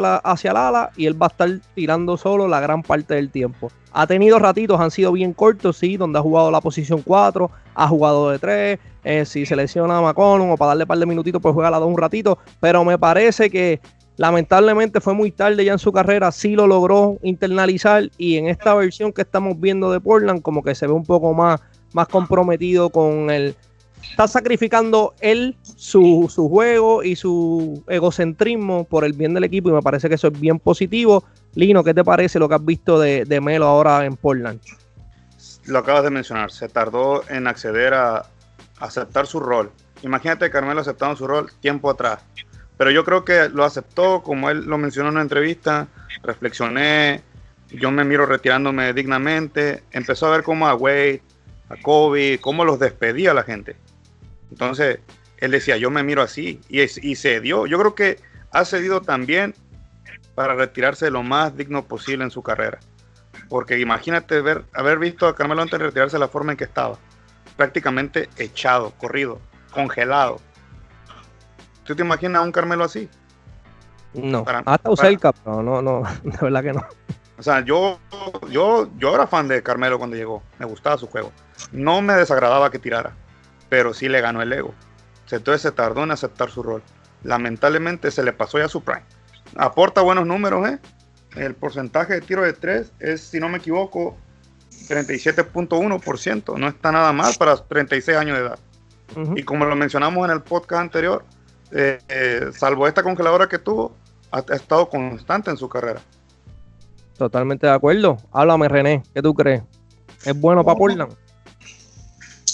el ala y él va a estar tirando solo la gran parte del tiempo. Ha tenido ratitos, han sido bien cortos, sí, donde ha jugado la posición 4, ha jugado de 3, si se lesiona a McCollum o para darle un par de minutitos, pues juega a la 2 un ratito, pero me parece que lamentablemente fue muy tarde ya en su carrera, sí lo logró internalizar y en esta versión que estamos viendo de Portland como que se ve un poco más comprometido con el... Está sacrificando él su juego y su egocentrismo por el bien del equipo y me parece que eso es bien positivo. Lino, ¿qué te parece lo que has visto de Melo ahora en Portland? Lo acabas de mencionar, se tardó en acceder a aceptar su rol. Imagínate Carmelo aceptando su rol tiempo atrás, pero yo creo que lo aceptó, como él lo mencionó en una entrevista. Reflexioné, yo me miro retirándome dignamente, empezó a ver cómo a Wade, a Kobe, cómo los despedía la gente. Entonces, él decía, yo me miro así, y cedió. Yo creo que ha cedido también para retirarse lo más digno posible en su carrera. Porque imagínate haber visto a Carmelo antes de retirarse de la forma en que estaba. Prácticamente echado, corrido, congelado. ¿Tú te imaginas a un Carmelo así? No, ha estado cerca, pero no, de verdad que no. O sea, yo era fan de Carmelo cuando llegó. Me gustaba su juego. No me desagradaba que tirara, pero sí le ganó el ego. Entonces se tardó en aceptar su rol. Lamentablemente se le pasó ya su prime. Aporta buenos números, ¿eh? El porcentaje de tiro de 3 es, si no me equivoco, 37.1%. No está nada mal para 36 años de edad. Uh-huh. Y como lo mencionamos en el podcast anterior, salvo esta congeladora que tuvo, ha estado constante en su carrera. Totalmente de acuerdo. Háblame, René, ¿qué tú crees? ¿Es bueno para Portland?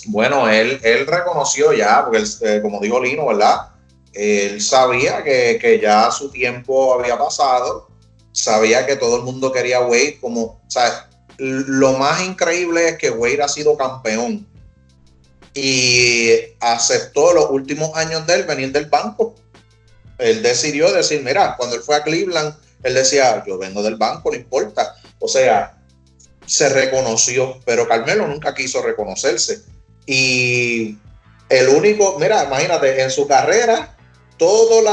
Bueno, él reconoció ya, porque él, como dijo Lino, ¿verdad? Él sabía que ya su tiempo había pasado, sabía que todo el mundo quería a Wade como, o sea, lo más increíble es que Wade ha sido campeón y aceptó los últimos años de él venir del banco. Él decidió decir, mira, cuando él fue a Cleveland, él decía, yo vengo del banco, no importa. O sea, se reconoció, pero Carmelo nunca quiso reconocerse. Y el único, mira, imagínate, en su carrera, todos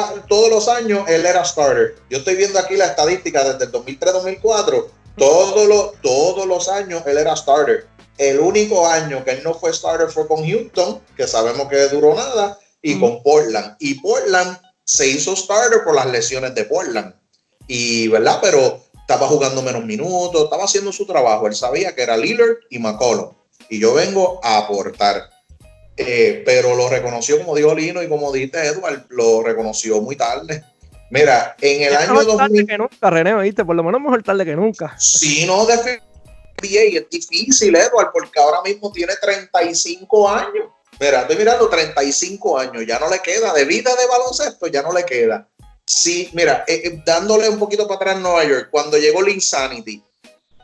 los años, él era starter. Yo estoy viendo aquí la estadística desde el 2003-2004. Todos los años él era starter. El único año que él no fue starter fue con Houston, que sabemos que duró nada, y con Portland. Y Portland se hizo starter por las lesiones de Portland. Y, ¿verdad? Pero estaba jugando menos minutos, estaba haciendo su trabajo. Él sabía que era Lillard y McCollum. Y yo vengo a aportar. Pero lo reconoció, como dijo Lino y como dijiste, Edward, lo reconoció muy tarde. Mira, en el año 2000... tarde que nunca, René, ¿viste? Por lo menos mejor tarde que nunca. Sí, no, definitivamente es difícil, Edward, porque ahora mismo tiene 35 años. Mira, estoy mirando 35 años, ya no le queda, de vida de baloncesto ya no le queda. Sí, mira, dándole un poquito para atrás en Nueva York, cuando llegó el Insanity,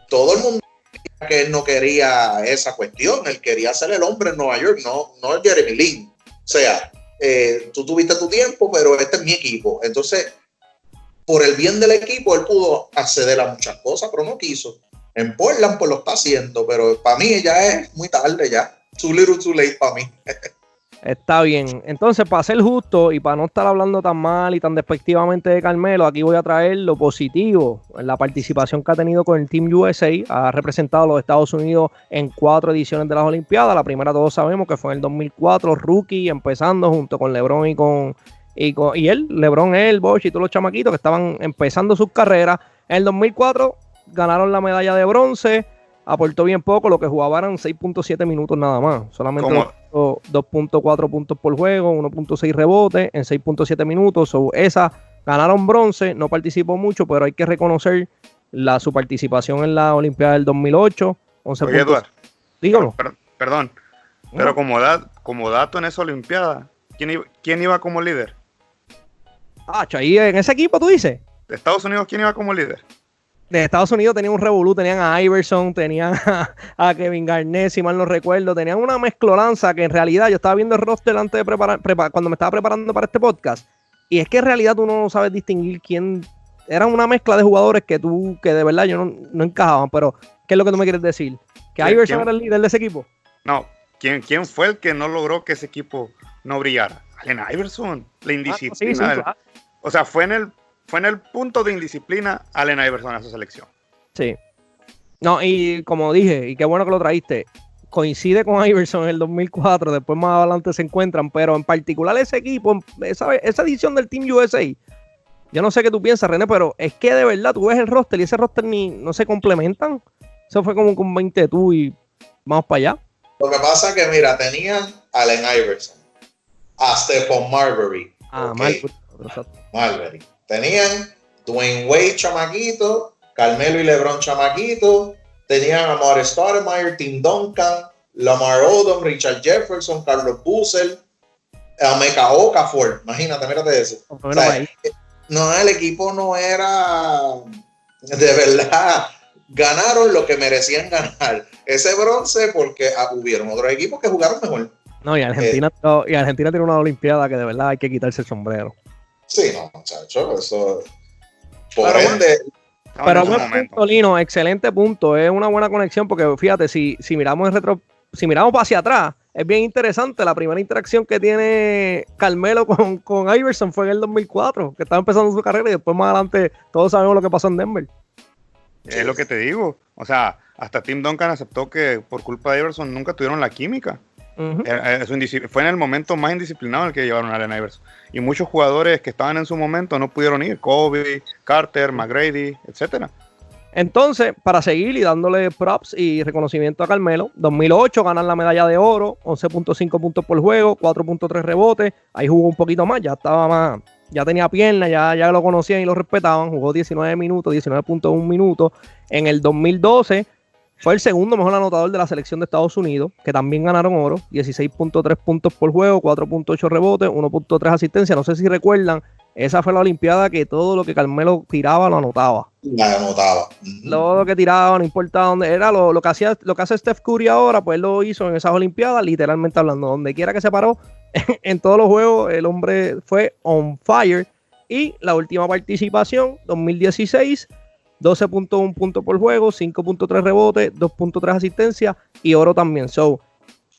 todo el mundo decía que él no quería esa cuestión, él quería ser el hombre en Nueva York, no Jeremy Lin. O sea, tú tuviste tu tiempo, pero este es mi equipo. Entonces, por el bien del equipo, él pudo acceder a muchas cosas, pero no quiso. En Portland, pues lo está haciendo, pero para mí ya es muy tarde ya. Too little, too late para mí. Está bien. Entonces, para ser justo y para no estar hablando tan mal y tan despectivamente de Carmelo, aquí voy a traer lo positivo. La participación que ha tenido con el Team USA. Ha representado a los Estados Unidos en 4 ediciones de las Olimpiadas. La primera todos sabemos que fue en el 2004, rookie, empezando junto con LeBron y él, LeBron, él, Bosch y todos los chamaquitos que estaban empezando sus carreras. En el 2004 ganaron la medalla de bronce. Aportó bien poco, lo que jugaba eran 6.7 minutos nada más. Solamente 2.4 puntos por juego, 1.6 rebotes en 6.7 minutos. Esa ganaron bronce, no participó mucho, pero hay que reconocer su participación en la Olimpiada del 2008. 11 Oye, puntos. Eduard, Dígalo. perdón, pero como dato en esa Olimpiada, ¿quién iba como líder? Ahí en ese equipo tú dices. ¿De Estados Unidos quién iba como líder? De Estados Unidos tenían un revolú, tenían a Iverson, tenían a Kevin Garnett, si mal no recuerdo, tenían una mezclolanza que en realidad yo estaba viendo el roster antes de cuando me estaba preparando para este podcast, y es que en realidad tú no sabes distinguir quién, eran una mezcla de jugadores que de verdad yo no encajaban, pero ¿qué es lo que tú me quieres decir? ¿Que Iverson era el líder de ese equipo? No, ¿quién fue el que no logró que ese equipo no brillara? Allen Iverson, la indisciplina. Sí, claro. O sea, fue en el punto de indisciplina Allen Iverson a esa selección. Sí. No, y como dije, y qué bueno que lo traíste, coincide con Iverson en el 2004, después más adelante se encuentran, pero en particular ese equipo, esa edición del Team USA, yo no sé qué tú piensas, René, pero es que de verdad tú ves el roster y ese roster no se complementan. Eso fue como con 20 tú y vamos para allá. Lo que pasa es que, mira, tenían a Allen Iverson, a Stephon Marbury. Marbury. Tenían Dwayne Wade chamaquito, Carmelo y LeBron chamaquito, tenían a Mark Stoudemire, Tim Duncan, Lamar Odom, Richard Jefferson, Carlos Boozer, a Mecca Okafor, imagínate, mírate eso. O sea, no, el equipo no era de verdad, ganaron lo que merecían ganar. Ese bronce porque hubieron otros equipos que jugaron mejor. No, y Argentina tiene una Olimpiada que de verdad hay que quitarse el sombrero. Sí, no, muchacho, eso. Por ende. Pero buen punto, Lino, excelente punto. Es una buena conexión porque fíjate, si miramos hacia atrás, es bien interesante. La primera interacción que tiene Carmelo con Iverson fue en el 2004, que estaba empezando su carrera, y después más adelante todos sabemos lo que pasó en Denver. Es lo que te digo. O sea, hasta Tim Duncan aceptó que por culpa de Iverson nunca tuvieron la química. Uh-huh. Fue en el momento más indisciplinado en el que llevaron a Allen Iverson. Y muchos jugadores que estaban en su momento no pudieron ir. Kobe, Carter, McGrady, etcétera. Entonces, para seguir y dándole props y reconocimiento a Carmelo, 2008 ganan la medalla de oro, 11.5 puntos por juego, 4.3 rebotes. Ahí jugó un poquito más, ya tenía pierna, ya lo conocían y lo respetaban. Jugó 19 minutos, 19.1 minutos. En el 2012 fue el segundo mejor anotador de la selección de Estados Unidos, que también ganaron oro, 16.3 puntos por juego, 4.8 rebotes, 1.3 asistencias. No sé si recuerdan, esa fue la Olimpiada que todo lo que Carmelo tiraba lo anotaba. La anotaba. Todo lo que tiraba, no importaba dónde era, lo que hace Steph Curry ahora, pues lo hizo en esas Olimpiadas, literalmente hablando. Donde quiera que se paró, en todos los juegos, el hombre fue on fire. Y la última participación, 2016, 12.1 puntos por juego, 5.3 rebotes, 2.3 asistencias y oro también.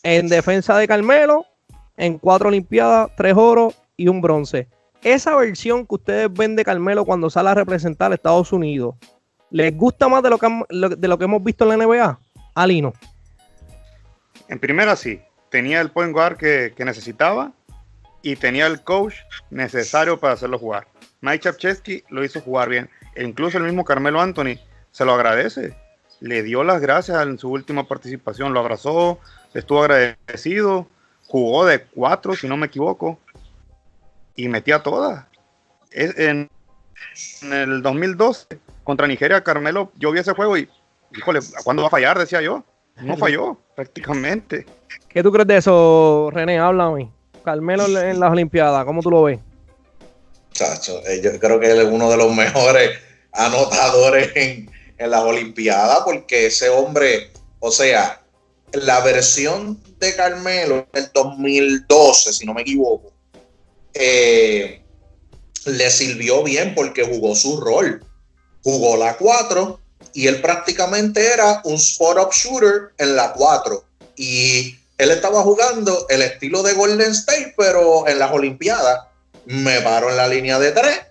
En defensa de Carmelo, en 4 Olimpiadas, 3 oros y un bronce. Esa versión que ustedes ven de Carmelo cuando sale a representar a Estados Unidos, ¿Les gusta más de lo que hemos visto en la NBA? A Lino. En primera sí, tenía el point guard que necesitaba y tenía el coach necesario para hacerlo jugar. Mike Krzyzewski lo hizo jugar bien. E incluso el mismo Carmelo Anthony se lo agradece. Le dio las gracias en su última participación. Lo abrazó, estuvo agradecido. Jugó de 4, si no me equivoco. Y metía todas. En el 2012, contra Nigeria, Carmelo, yo vi ese juego y, híjole, ¿cuándo va a fallar? Decía yo. No falló, prácticamente. ¿Qué tú crees de eso, René? Háblame. Carmelo en las Olimpiadas, ¿cómo tú lo ves? Chacho, yo creo que él es uno de los mejores anotadores en las Olimpiadas, porque ese hombre, o sea, la versión de Carmelo del 2012, si no me equivoco, le sirvió bien porque jugó su rol. Jugó la 4 y él prácticamente era un spot-up shooter en la 4. Y él estaba jugando el estilo de Golden State, pero en las Olimpiadas. Me paro en la línea de 3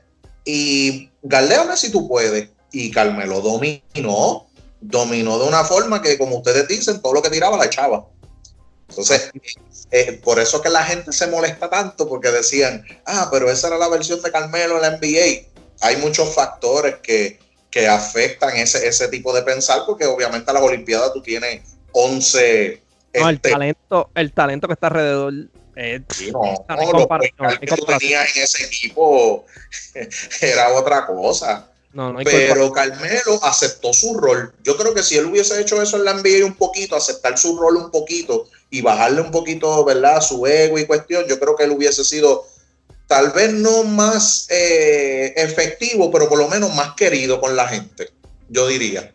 y galdeame si tú puedes. Y Carmelo dominó de una forma que, como ustedes dicen, todo lo que tiraba la echaba. Entonces, por eso que la gente se molesta tanto, porque decían, pero esa era la versión de Carmelo en la NBA. Hay muchos factores que afectan ese tipo de pensar, porque obviamente a las Olimpiadas tú tienes 11... No, el talento que está alrededor... Sí, lo que tú tenías en ese equipo era otra cosa. Pero Carmelo aceptó su rol. Yo creo que si él hubiese hecho eso en la NBA un poquito, aceptar su rol un poquito y bajarle un poquito, ¿verdad?, su ego y cuestión, yo creo que él hubiese sido tal vez no más efectivo, pero por lo menos más querido con la gente, yo diría.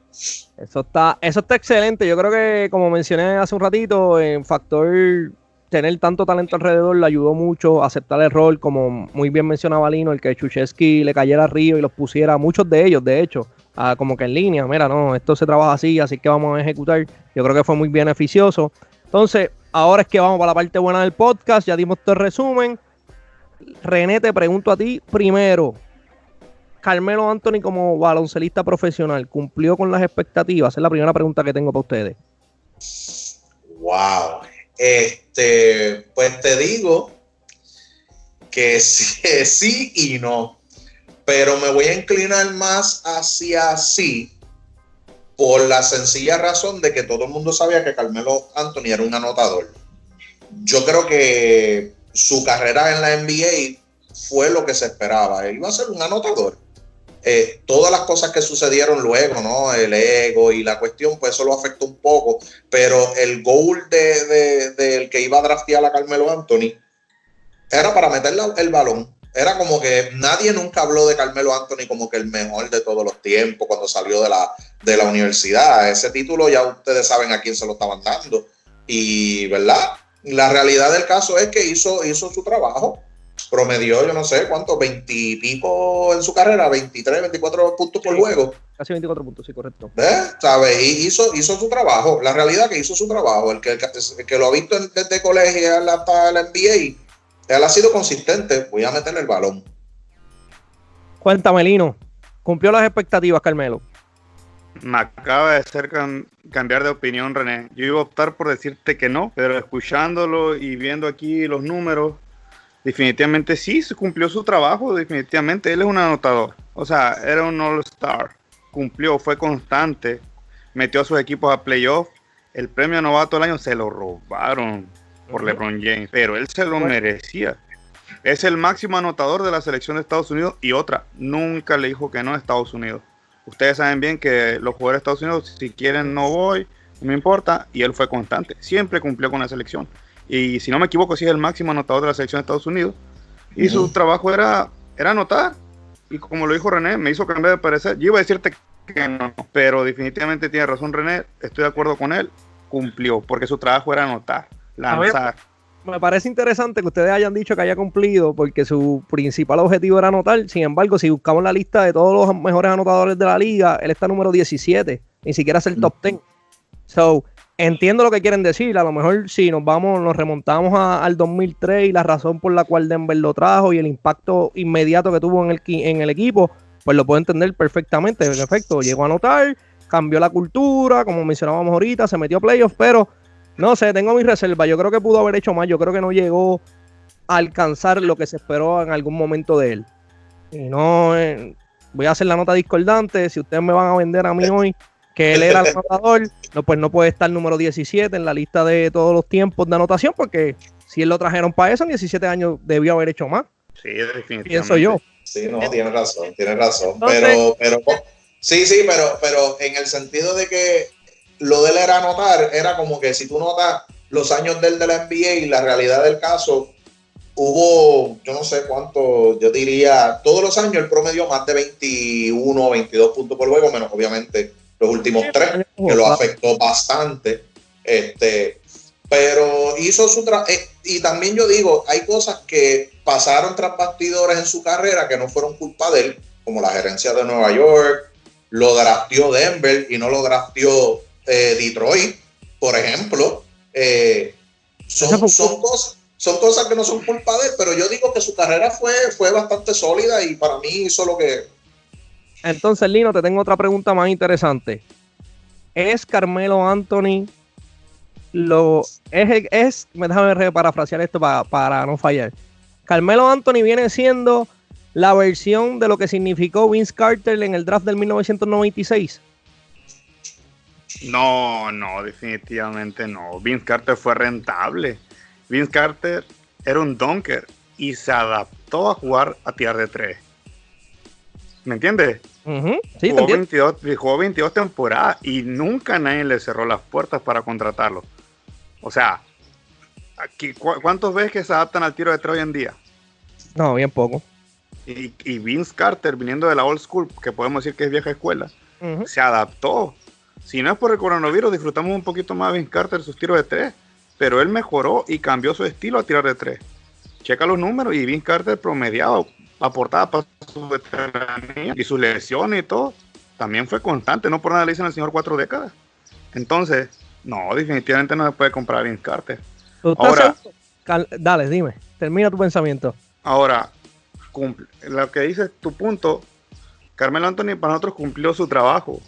Eso está excelente. Yo creo que, como mencioné hace un ratito, en factor tener tanto talento alrededor le ayudó mucho a aceptar el rol, como muy bien mencionaba Lino, el que Krzyzewski le cayera al río y los pusiera, muchos de ellos, de hecho, como que en línea. Mira, no, esto se trabaja así que vamos a ejecutar. Yo creo que fue muy beneficioso. Entonces, ahora es que vamos para la parte buena del podcast. Ya dimos todo el resumen. René, te pregunto a ti primero. Carmelo Anthony como baloncelista profesional, ¿cumplió con las expectativas? Esa es la primera pregunta que tengo para ustedes. Wow. Pues te digo que sí y no, pero me voy a inclinar más hacia sí, por la sencilla razón de que todo el mundo sabía que Carmelo Anthony era un anotador. Yo creo que su carrera en la NBA fue lo que se esperaba. Él iba a ser un anotador. Todas las cosas que sucedieron luego, ¿no? El ego y la cuestión, pues eso lo afectó un poco, pero el goal del que iba a draftear a Carmelo Anthony era para meterle el balón. Era como que nadie nunca habló de Carmelo Anthony como que el mejor de todos los tiempos cuando salió de la universidad. Ese título ya ustedes saben a quién se lo estaban dando. Y, ¿verdad? La realidad del caso es que hizo su trabajo. Promedió, yo no sé cuánto, 20 y pico en su carrera, 23, 24 puntos por juego. Casi 24 puntos, sí, correcto. ¿Sabes? Y hizo su trabajo. La realidad es que hizo su trabajo. El que lo ha visto desde colegio hasta la NBA, él ha sido consistente. Voy a meterle el balón. Cuéntame, Lino. ¿Cumplió las expectativas, Carmelo? Me acaba de hacer cambiar de opinión, René. Yo iba a optar por decirte que no, pero escuchándolo y viendo aquí los números, definitivamente sí, se cumplió su trabajo, definitivamente. Él es un anotador, o sea, era un all-star. Cumplió, fue constante, metió a sus equipos a playoff. El premio novato del año se lo robaron por LeBron James, pero él se lo merecía. Es el máximo anotador de la selección de Estados Unidos y nunca le dijo que no a Estados Unidos. Ustedes saben bien que los jugadores de Estados Unidos, si quieren no voy, no me importa, y él fue constante, siempre cumplió con la selección. Y si no me equivoco, sí es el máximo anotador de la selección de Estados Unidos. Y su trabajo era anotar. Y como lo dijo René, me hizo cambiar de parecer. Yo iba a decirte que no, pero definitivamente tiene razón René, estoy de acuerdo con él. Cumplió, porque su trabajo era anotar, lanzar. Me parece interesante que ustedes hayan dicho que haya cumplido, porque su principal objetivo era anotar. Sin embargo, si buscamos la lista de todos los mejores anotadores de la liga, él está número 17, ni siquiera es el top 10. So, entiendo lo que quieren decir. A lo mejor si nos remontamos al 2003 y la razón por la cual Denver lo trajo y el impacto inmediato que tuvo en el equipo, pues lo puedo entender perfectamente. En efecto, llegó a anotar, cambió la cultura, como mencionábamos ahorita, se metió a playoffs, pero no sé, tengo mis reservas. Yo creo que pudo haber hecho más. Yo creo que no llegó a alcanzar lo que se esperó en algún momento de él. Y no, voy a hacer la nota discordante. Si ustedes me van a vender a mí hoy que él era el anotador, no, pues no puede estar número 17 en la lista de todos los tiempos de anotación, porque si él lo trajeron para eso, en 17 años debió haber hecho más. Sí, definitivamente. Pienso yo. Sí, no, tiene razón. Entonces, pero en el sentido de que lo de él era anotar, era como que si tú notas los años de la NBA y la realidad del caso, hubo, yo no sé cuánto, yo diría, todos los años el promedio más de 21 o 22 puntos por juego, menos obviamente los últimos 3, que lo afectó bastante. Pero hizo su y también yo digo, hay cosas que pasaron tras bastidores en su carrera que no fueron culpa de él, como la gerencia de Nueva York, lo drafteó Denver y no lo drafteó Detroit, por ejemplo. Son cosas que no son culpa de él, pero yo digo que su carrera fue bastante sólida y para mí hizo lo que... Entonces, Lino, te tengo otra pregunta más interesante. ¿Es Carmelo Anthony déjame parafrasear esto para no fallar? ¿Carmelo Anthony viene siendo la versión de lo que significó Vince Carter en el draft del 1996? No, definitivamente no. Vince Carter fue rentable. Vince Carter era un dunker y se adaptó a jugar a tirar de 3. ¿Me entiendes? Sí, jugó 22 temporadas y nunca nadie le cerró las puertas para contratarlo. O sea, aquí, ¿cuántos ves que se adaptan al tiro de 3 hoy en día? No, bien poco. Y Vince Carter, viniendo de la old school, que podemos decir que es vieja escuela, se adaptó. Si no es por el coronavirus, disfrutamos un poquito más de Vince Carter sus tiros de 3, pero él mejoró y cambió su estilo a tirar de 3. Checa los números y Vince Carter promediado, aportaba para su veteranía y sus lesiones y todo, también fue constante, no por nada le dicen al señor 4 décadas. Entonces, no, definitivamente no se puede comprar a Vince Carter. Ahora, dale, dime, termina tu pensamiento. Ahora, lo que dices, tu punto, Carmelo Anthony para nosotros cumplió su trabajo,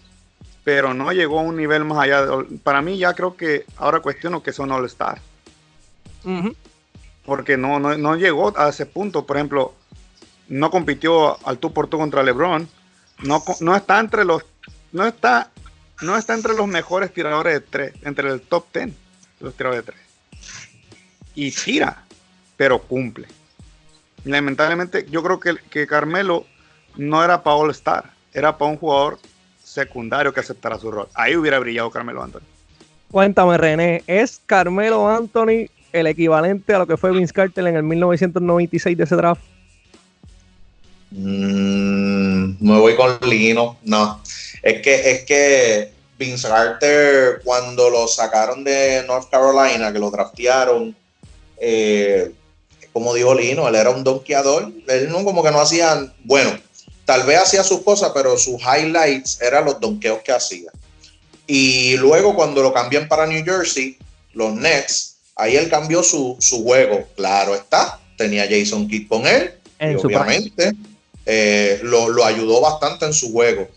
pero no llegó a un nivel más allá. Para mí ya creo que ahora cuestiono que son All-Star. Porque no llegó a ese punto. Por ejemplo, no compitió al tú por tú contra LeBron. No está entre los mejores tiradores de 3, entre el top 10 de los tiradores de 3. Y tira, pero cumple. Y lamentablemente yo creo que Carmelo no era para All-Star, era para un jugador secundario que aceptara su rol. Ahí hubiera brillado Carmelo Anthony. Cuéntame, René, ¿es Carmelo Anthony el equivalente a lo que fue Vince Carter en el 1996 de ese draft? Me voy con Lino. No, es que Vince Carter, cuando lo sacaron de North Carolina, que lo draftearon, como dijo Lino, él era un donkeador. Él como que no hacía, bueno, tal vez hacía sus cosas, pero sus highlights eran los donkeos que hacía. Y luego cuando lo cambian para New Jersey, los Nets, ahí él cambió su juego. Claro está, tenía Jason Kidd con él, y obviamente lo ayudó bastante en su juego.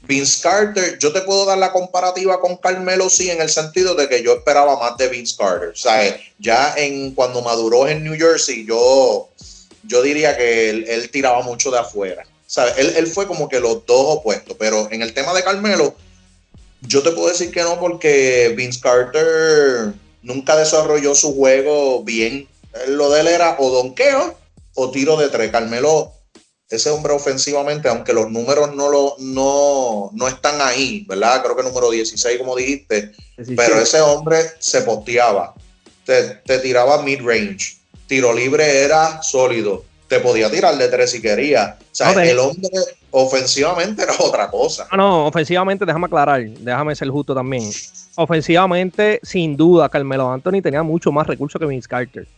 Vince Carter, yo te puedo dar la comparativa con Carmelo, sí, en el sentido de que yo esperaba más de Vince Carter. O sea, ya cuando maduró en New Jersey, yo diría que él tiraba mucho de afuera. O sea, él fue como que los dos opuestos. Pero en el tema de Carmelo, yo te puedo decir que no, porque Vince Carter nunca desarrolló su juego bien. Lo de él era o donqueo o tiro de 3. Carmelo, ese hombre ofensivamente, aunque los números no están ahí, ¿verdad? Creo que número 16, como dijiste, 16. Pero ese hombre se posteaba, te tiraba mid-range, tiro libre era sólido, te podía tirar de 3 si quería. O sea, el hombre ofensivamente era otra cosa. No, ofensivamente, déjame aclarar, déjame ser justo también. Ofensivamente, sin duda, Carmelo Anthony tenía mucho más recursos que Vince Carter.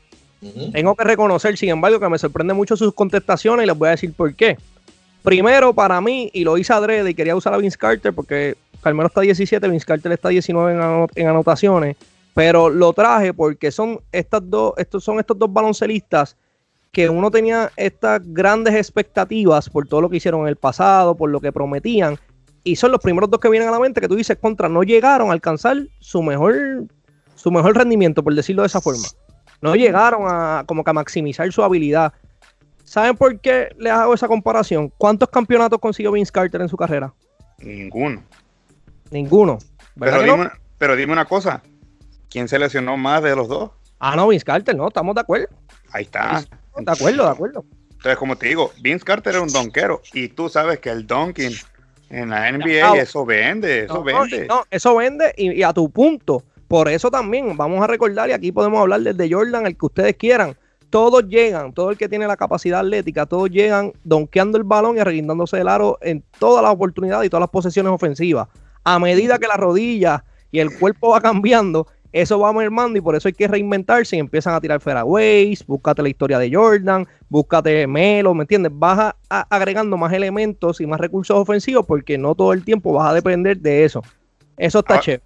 Tengo que reconocer, sin embargo, que me sorprende mucho sus contestaciones y les voy a decir por qué. Primero, para mí, y lo hice adrede y quería usar a Vince Carter porque Carmelo está 17, Vince Carter está 19 en anotaciones, pero lo traje porque son estos dos baloncelistas que uno tenía estas grandes expectativas por todo lo que hicieron en el pasado, por lo que prometían, y son los primeros dos que vienen a la mente que tú dices, no llegaron a alcanzar su mejor rendimiento, por decirlo de esa forma. No llegaron a maximizar su habilidad. ¿Saben por qué les hago esa comparación? ¿Cuántos campeonatos consiguió Vince Carter en su carrera? Ninguno. Pero dime una cosa. ¿Quién se lesionó más de los dos? No, Vince Carter, no, estamos de acuerdo. Ahí está. De acuerdo. Entonces, como te digo, Vince Carter era un donquero y tú sabes que el donking en la NBA, eso vende. Eso vende y a tu punto. Por eso también vamos a recordar, y aquí podemos hablar desde Jordan, el que ustedes quieran. Todos llegan, todo el que tiene la capacidad atlética, todos llegan donkeando el balón y arreguindándose el aro en todas las oportunidades y todas las posesiones ofensivas. A medida que la rodilla y el cuerpo va cambiando, eso va mermando y por eso hay que reinventarse y empiezan a tirar fairways, búscate la historia de Jordan, búscate Melo, ¿me entiendes? Vas agregando más elementos y más recursos ofensivos porque no todo el tiempo vas a depender de eso. Eso está chévere.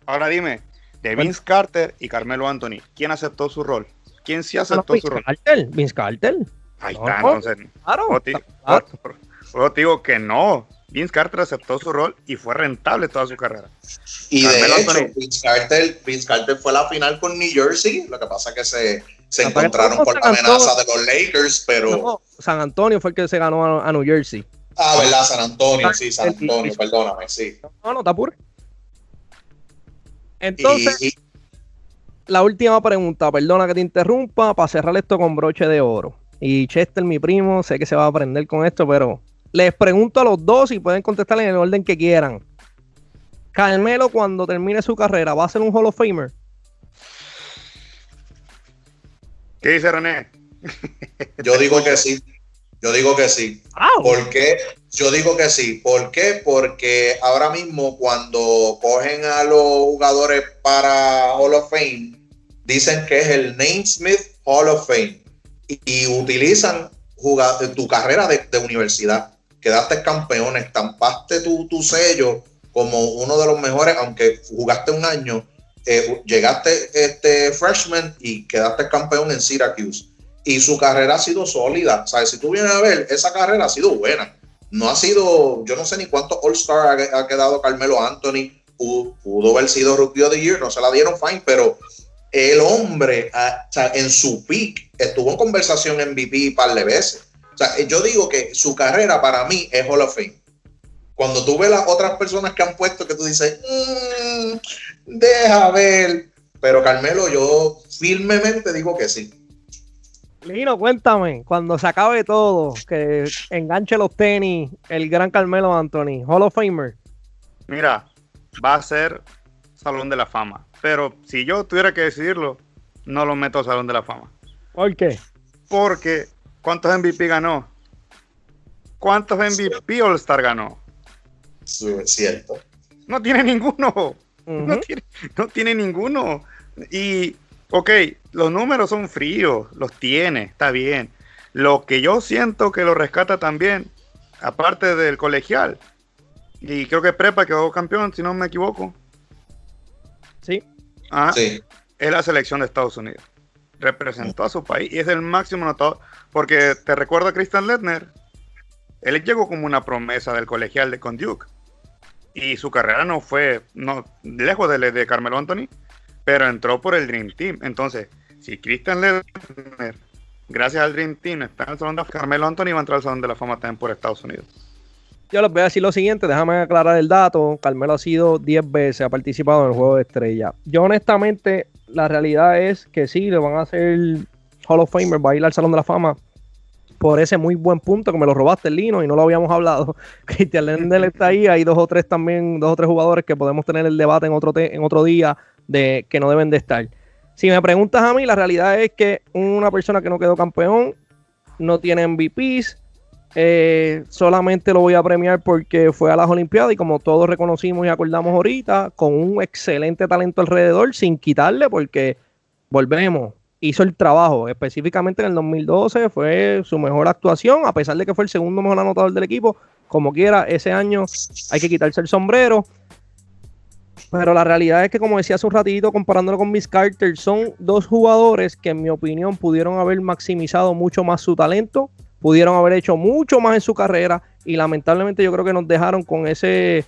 Ahora dime, de Vince Carter y Carmelo Anthony, ¿quién aceptó su rol? ¿Quién sí aceptó su rol? Vince Carter. Ahí está, entonces. Claro. Yo te digo que no. Vince Carter aceptó su rol y fue rentable toda su carrera. Y Carmelo de hecho, Vince Carter fue a la final con New Jersey. Lo que pasa es que se encontraron por la amenaza de los Lakers, pero... No, San Antonio fue el que se ganó a New Jersey. ¿Verdad? San Antonio, perdóname, sí. No, te apures. Entonces, la última pregunta, perdona que te interrumpa, para cerrar esto con broche de oro. Y Chester, mi primo, sé que se va a aprender con esto, pero les pregunto a los dos y pueden contestar en el orden que quieran. Carmelo, cuando termine su carrera, ¿va a ser un Hall of Famer? ¿Qué dice René? Yo digo que sí. ¿Por qué? Yo digo que sí. ¿Por qué? Porque ahora mismo cuando cogen a los jugadores para Hall of Fame, dicen que es el Naismith Hall of Fame y utilizan tu carrera de universidad. Quedaste campeón, estampaste tu sello como uno de los mejores, aunque jugaste un año, llegaste freshman y quedaste campeón en Syracuse. Y su carrera ha sido sólida. ¿Sabes? Si tú vienes a ver, esa carrera ha sido buena. No ha sido, yo no sé ni cuántos All-Star ha quedado Carmelo Anthony. Pudo haber sido Rookie of the Year, no se la dieron fine, pero el hombre, en su peak, estuvo en conversación MVP un par de veces. O sea, yo digo que su carrera para mí es Hall of Fame. Cuando tú ves las otras personas que han puesto que tú dices, deja ver. Pero Carmelo, yo firmemente digo que sí. Lino, cuéntame, cuando se acabe todo, que enganche los tenis, el gran Carmelo Anthony, Hall of Famer. Mira, va a ser Salón de la Fama. Pero si yo tuviera que decidirlo, no lo meto al Salón de la Fama. ¿Por qué? Porque ¿cuántos MVP ganó? ¿Cuántos MVP All-Star ganó? Sí, es cierto. No tiene ninguno. No tiene ninguno. Y, ok, los números son fríos, los tiene, está bien. Lo que yo siento que lo rescata también, aparte del colegial, y creo que Prepa quedó campeón, si no me equivoco. Sí. Sí. Es la selección de Estados Unidos. Representó a su país y es el máximo anotador. Porque te recuerdo a Christian Laettner, él llegó como una promesa del colegial con Duke. Y su carrera no fue lejos de Carmelo Anthony, pero entró por el Dream Team. Entonces, si Christian Laettner, gracias al Dream Team, está en el Salón de la Fama, Carmelo Anthony va a entrar al Salón de la Fama también por Estados Unidos. Yo les voy a decir lo siguiente, déjame aclarar el dato. Carmelo ha sido 10 veces, ha participado en el Juego de Estrella. Yo honestamente, la realidad es que sí, le van a hacer Hall of Famer, va a ir al Salón de la Fama por ese muy buen punto que me lo robaste, Lino, y no lo habíamos hablado. Christian Laettner está ahí, hay dos o tres jugadores que podemos tener el debate en otro día de que no deben de estar. Si me preguntas a mí, la realidad es que una persona que no quedó campeón, no tiene MVPs, solamente lo voy a premiar porque fue a las Olimpiadas y como todos reconocimos y acordamos ahorita, con un excelente talento alrededor, sin quitarle, porque volvemos, hizo el trabajo, específicamente en el 2012 fue su mejor actuación, a pesar de que fue el segundo mejor anotador del equipo. Como quiera, ese año hay que quitarse el sombrero. Pero la realidad es que, como decía hace un ratito, comparándolo con Vince Carter, son dos jugadores que en mi opinión pudieron haber maximizado mucho más su talento, pudieron haber hecho mucho más en su carrera y lamentablemente yo creo que nos dejaron con ese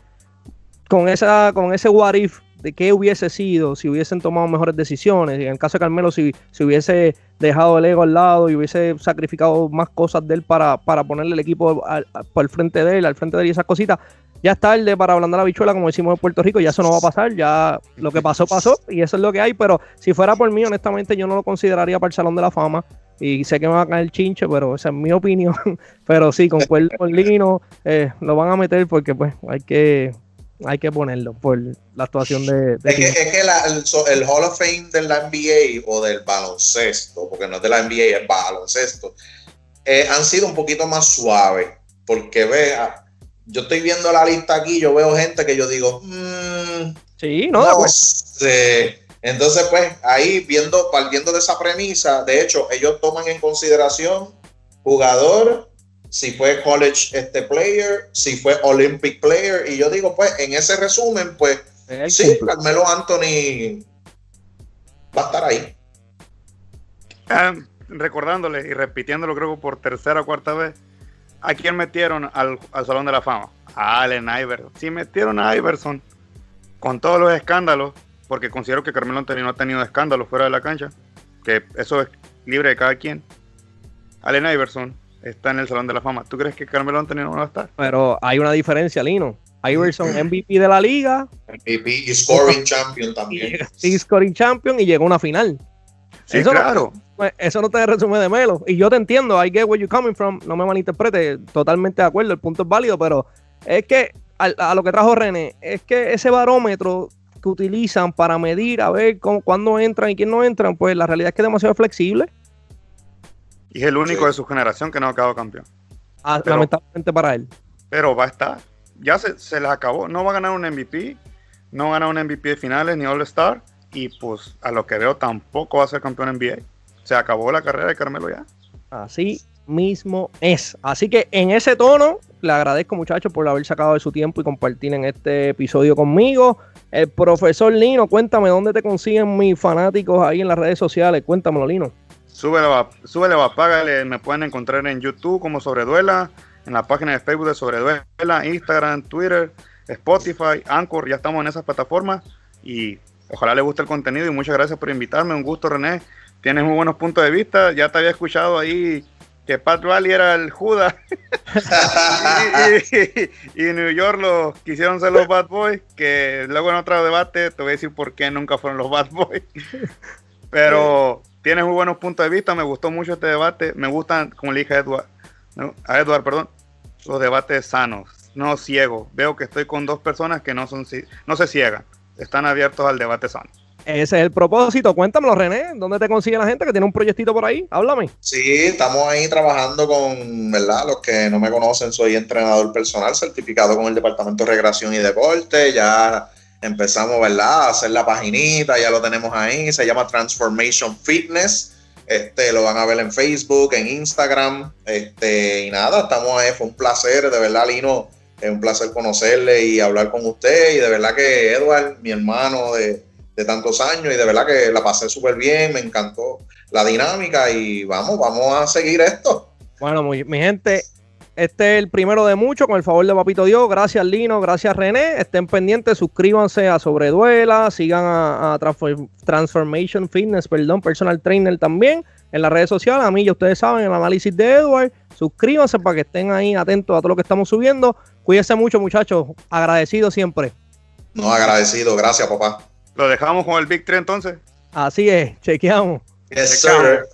what if de qué hubiese sido si hubiesen tomado mejores decisiones. En el caso de Carmelo, si hubiese dejado el ego al lado y hubiese sacrificado más cosas de él para ponerle el equipo al frente de él y esas cositas. Ya es tarde para ablandar la bichuela, como decimos en Puerto Rico, ya eso no va a pasar, ya lo que pasó, y eso es lo que hay, pero si fuera por mí, honestamente, yo no lo consideraría para el Salón de la Fama, y sé que me va a caer el chinche, pero esa es mi opinión, pero sí, concuerdo con Lino, lo van a meter porque pues hay que ponerlo por la actuación de es que el Hall of Fame de la NBA o del baloncesto, porque no es de la NBA, es baloncesto, han sido un poquito más suaves, porque vea, yo estoy viendo la lista aquí, yo veo gente que yo digo, sí, no, pues, entonces pues ahí partiendo de esa premisa, de hecho ellos toman en consideración jugador, si fue college player, si fue Olympic player, y yo digo pues en ese resumen pues sí, Carmelo Anthony va a estar ahí. Recordándole y repitiéndolo creo que por tercera o cuarta vez, ¿a quién metieron al Salón de la Fama? A Allen Iverson. Si metieron a Iverson con todos los escándalos, porque considero que Carmelo Anthony no ha tenido escándalos fuera de la cancha, que eso es libre de cada quien. Allen Iverson está en el Salón de la Fama. ¿Tú crees que Carmelo Anthony no va a estar? Pero hay una diferencia, Lino. Iverson MVP de la liga. MVP y scoring champion también. Sí, scoring champion y llegó a una final. Sí, eso claro. Eso no te resume de Melo. Y yo te entiendo, I get where you're coming from. No me malinterprete, totalmente de acuerdo, el punto es válido, pero es que a lo que trajo René, es que ese barómetro que utilizan para medir, a ver cuándo entran y quién no entran, pues la realidad es que es demasiado flexible. Y es el único de su generación que no ha quedado campeón. Lamentablemente para él. Pero va a estar. Ya se les acabó. No va a ganar un MVP. No va a ganar un MVP de finales ni All-Star. Y pues a lo que veo tampoco va a ser campeón NBA. Se acabó la carrera de Carmelo ya. Así mismo es. Así que en ese tono, le agradezco, muchachos, por haber sacado de su tiempo y compartir en este episodio conmigo. El profesor Lino, cuéntame dónde te consiguen mis fanáticos ahí en las redes sociales. Cuéntamelo, Lino. Súbele, págale. Me pueden encontrar en YouTube como Sobreduela, en la página de Facebook de Sobreduela, Instagram, Twitter, Spotify, Anchor. Ya estamos en esas plataformas y ojalá les guste el contenido y muchas gracias por invitarme. Un gusto, René. Tienes muy buenos puntos de vista. Ya te había escuchado ahí que Pat Riley era el Judas y New York quisieron ser los Bad Boys, que luego en otro debate te voy a decir por qué nunca fueron los Bad Boys. Pero tienes muy buenos puntos de vista. Me gustó mucho este debate. Me gustan, como le dije a Edward, los debates sanos, no ciegos. Veo que estoy con dos personas que no se ciegan. Están abiertos al debate sano. Ese es el propósito. Cuéntamelo, René. ¿Dónde te consigue la gente que tiene un proyectito por ahí? Háblame. Sí, estamos ahí trabajando con, ¿verdad? Los que no me conocen, soy entrenador personal certificado con el Departamento de Recreación y Deporte. Ya empezamos, ¿verdad? A hacer la paginita, ya lo tenemos ahí. Se llama Transformation Fitness. Lo van a ver en Facebook, en Instagram. Y nada, estamos ahí. Fue un placer, de verdad, Lino. Es un placer conocerle y hablar con usted. Y de verdad que Edward, mi hermano de tantos años, y de verdad que la pasé súper bien, me encantó la dinámica y vamos a seguir esto. Bueno, mi gente, este es el primero de muchos, con el favor de Papito Dios. Gracias, Lino, gracias, René. Estén pendientes, suscríbanse a Sobreduela, sigan a Transformation Fitness, Personal Trainer también, en las redes sociales. A mí, ya ustedes saben, el análisis de Edward. Suscríbanse para que estén ahí atentos a todo lo que estamos subiendo. Cuídense mucho, muchachos. Agradecido siempre. No, agradecido. Gracias, papá. ¿Lo dejamos con el Big 3 entonces? Así es, chequeamos. Yes, sir.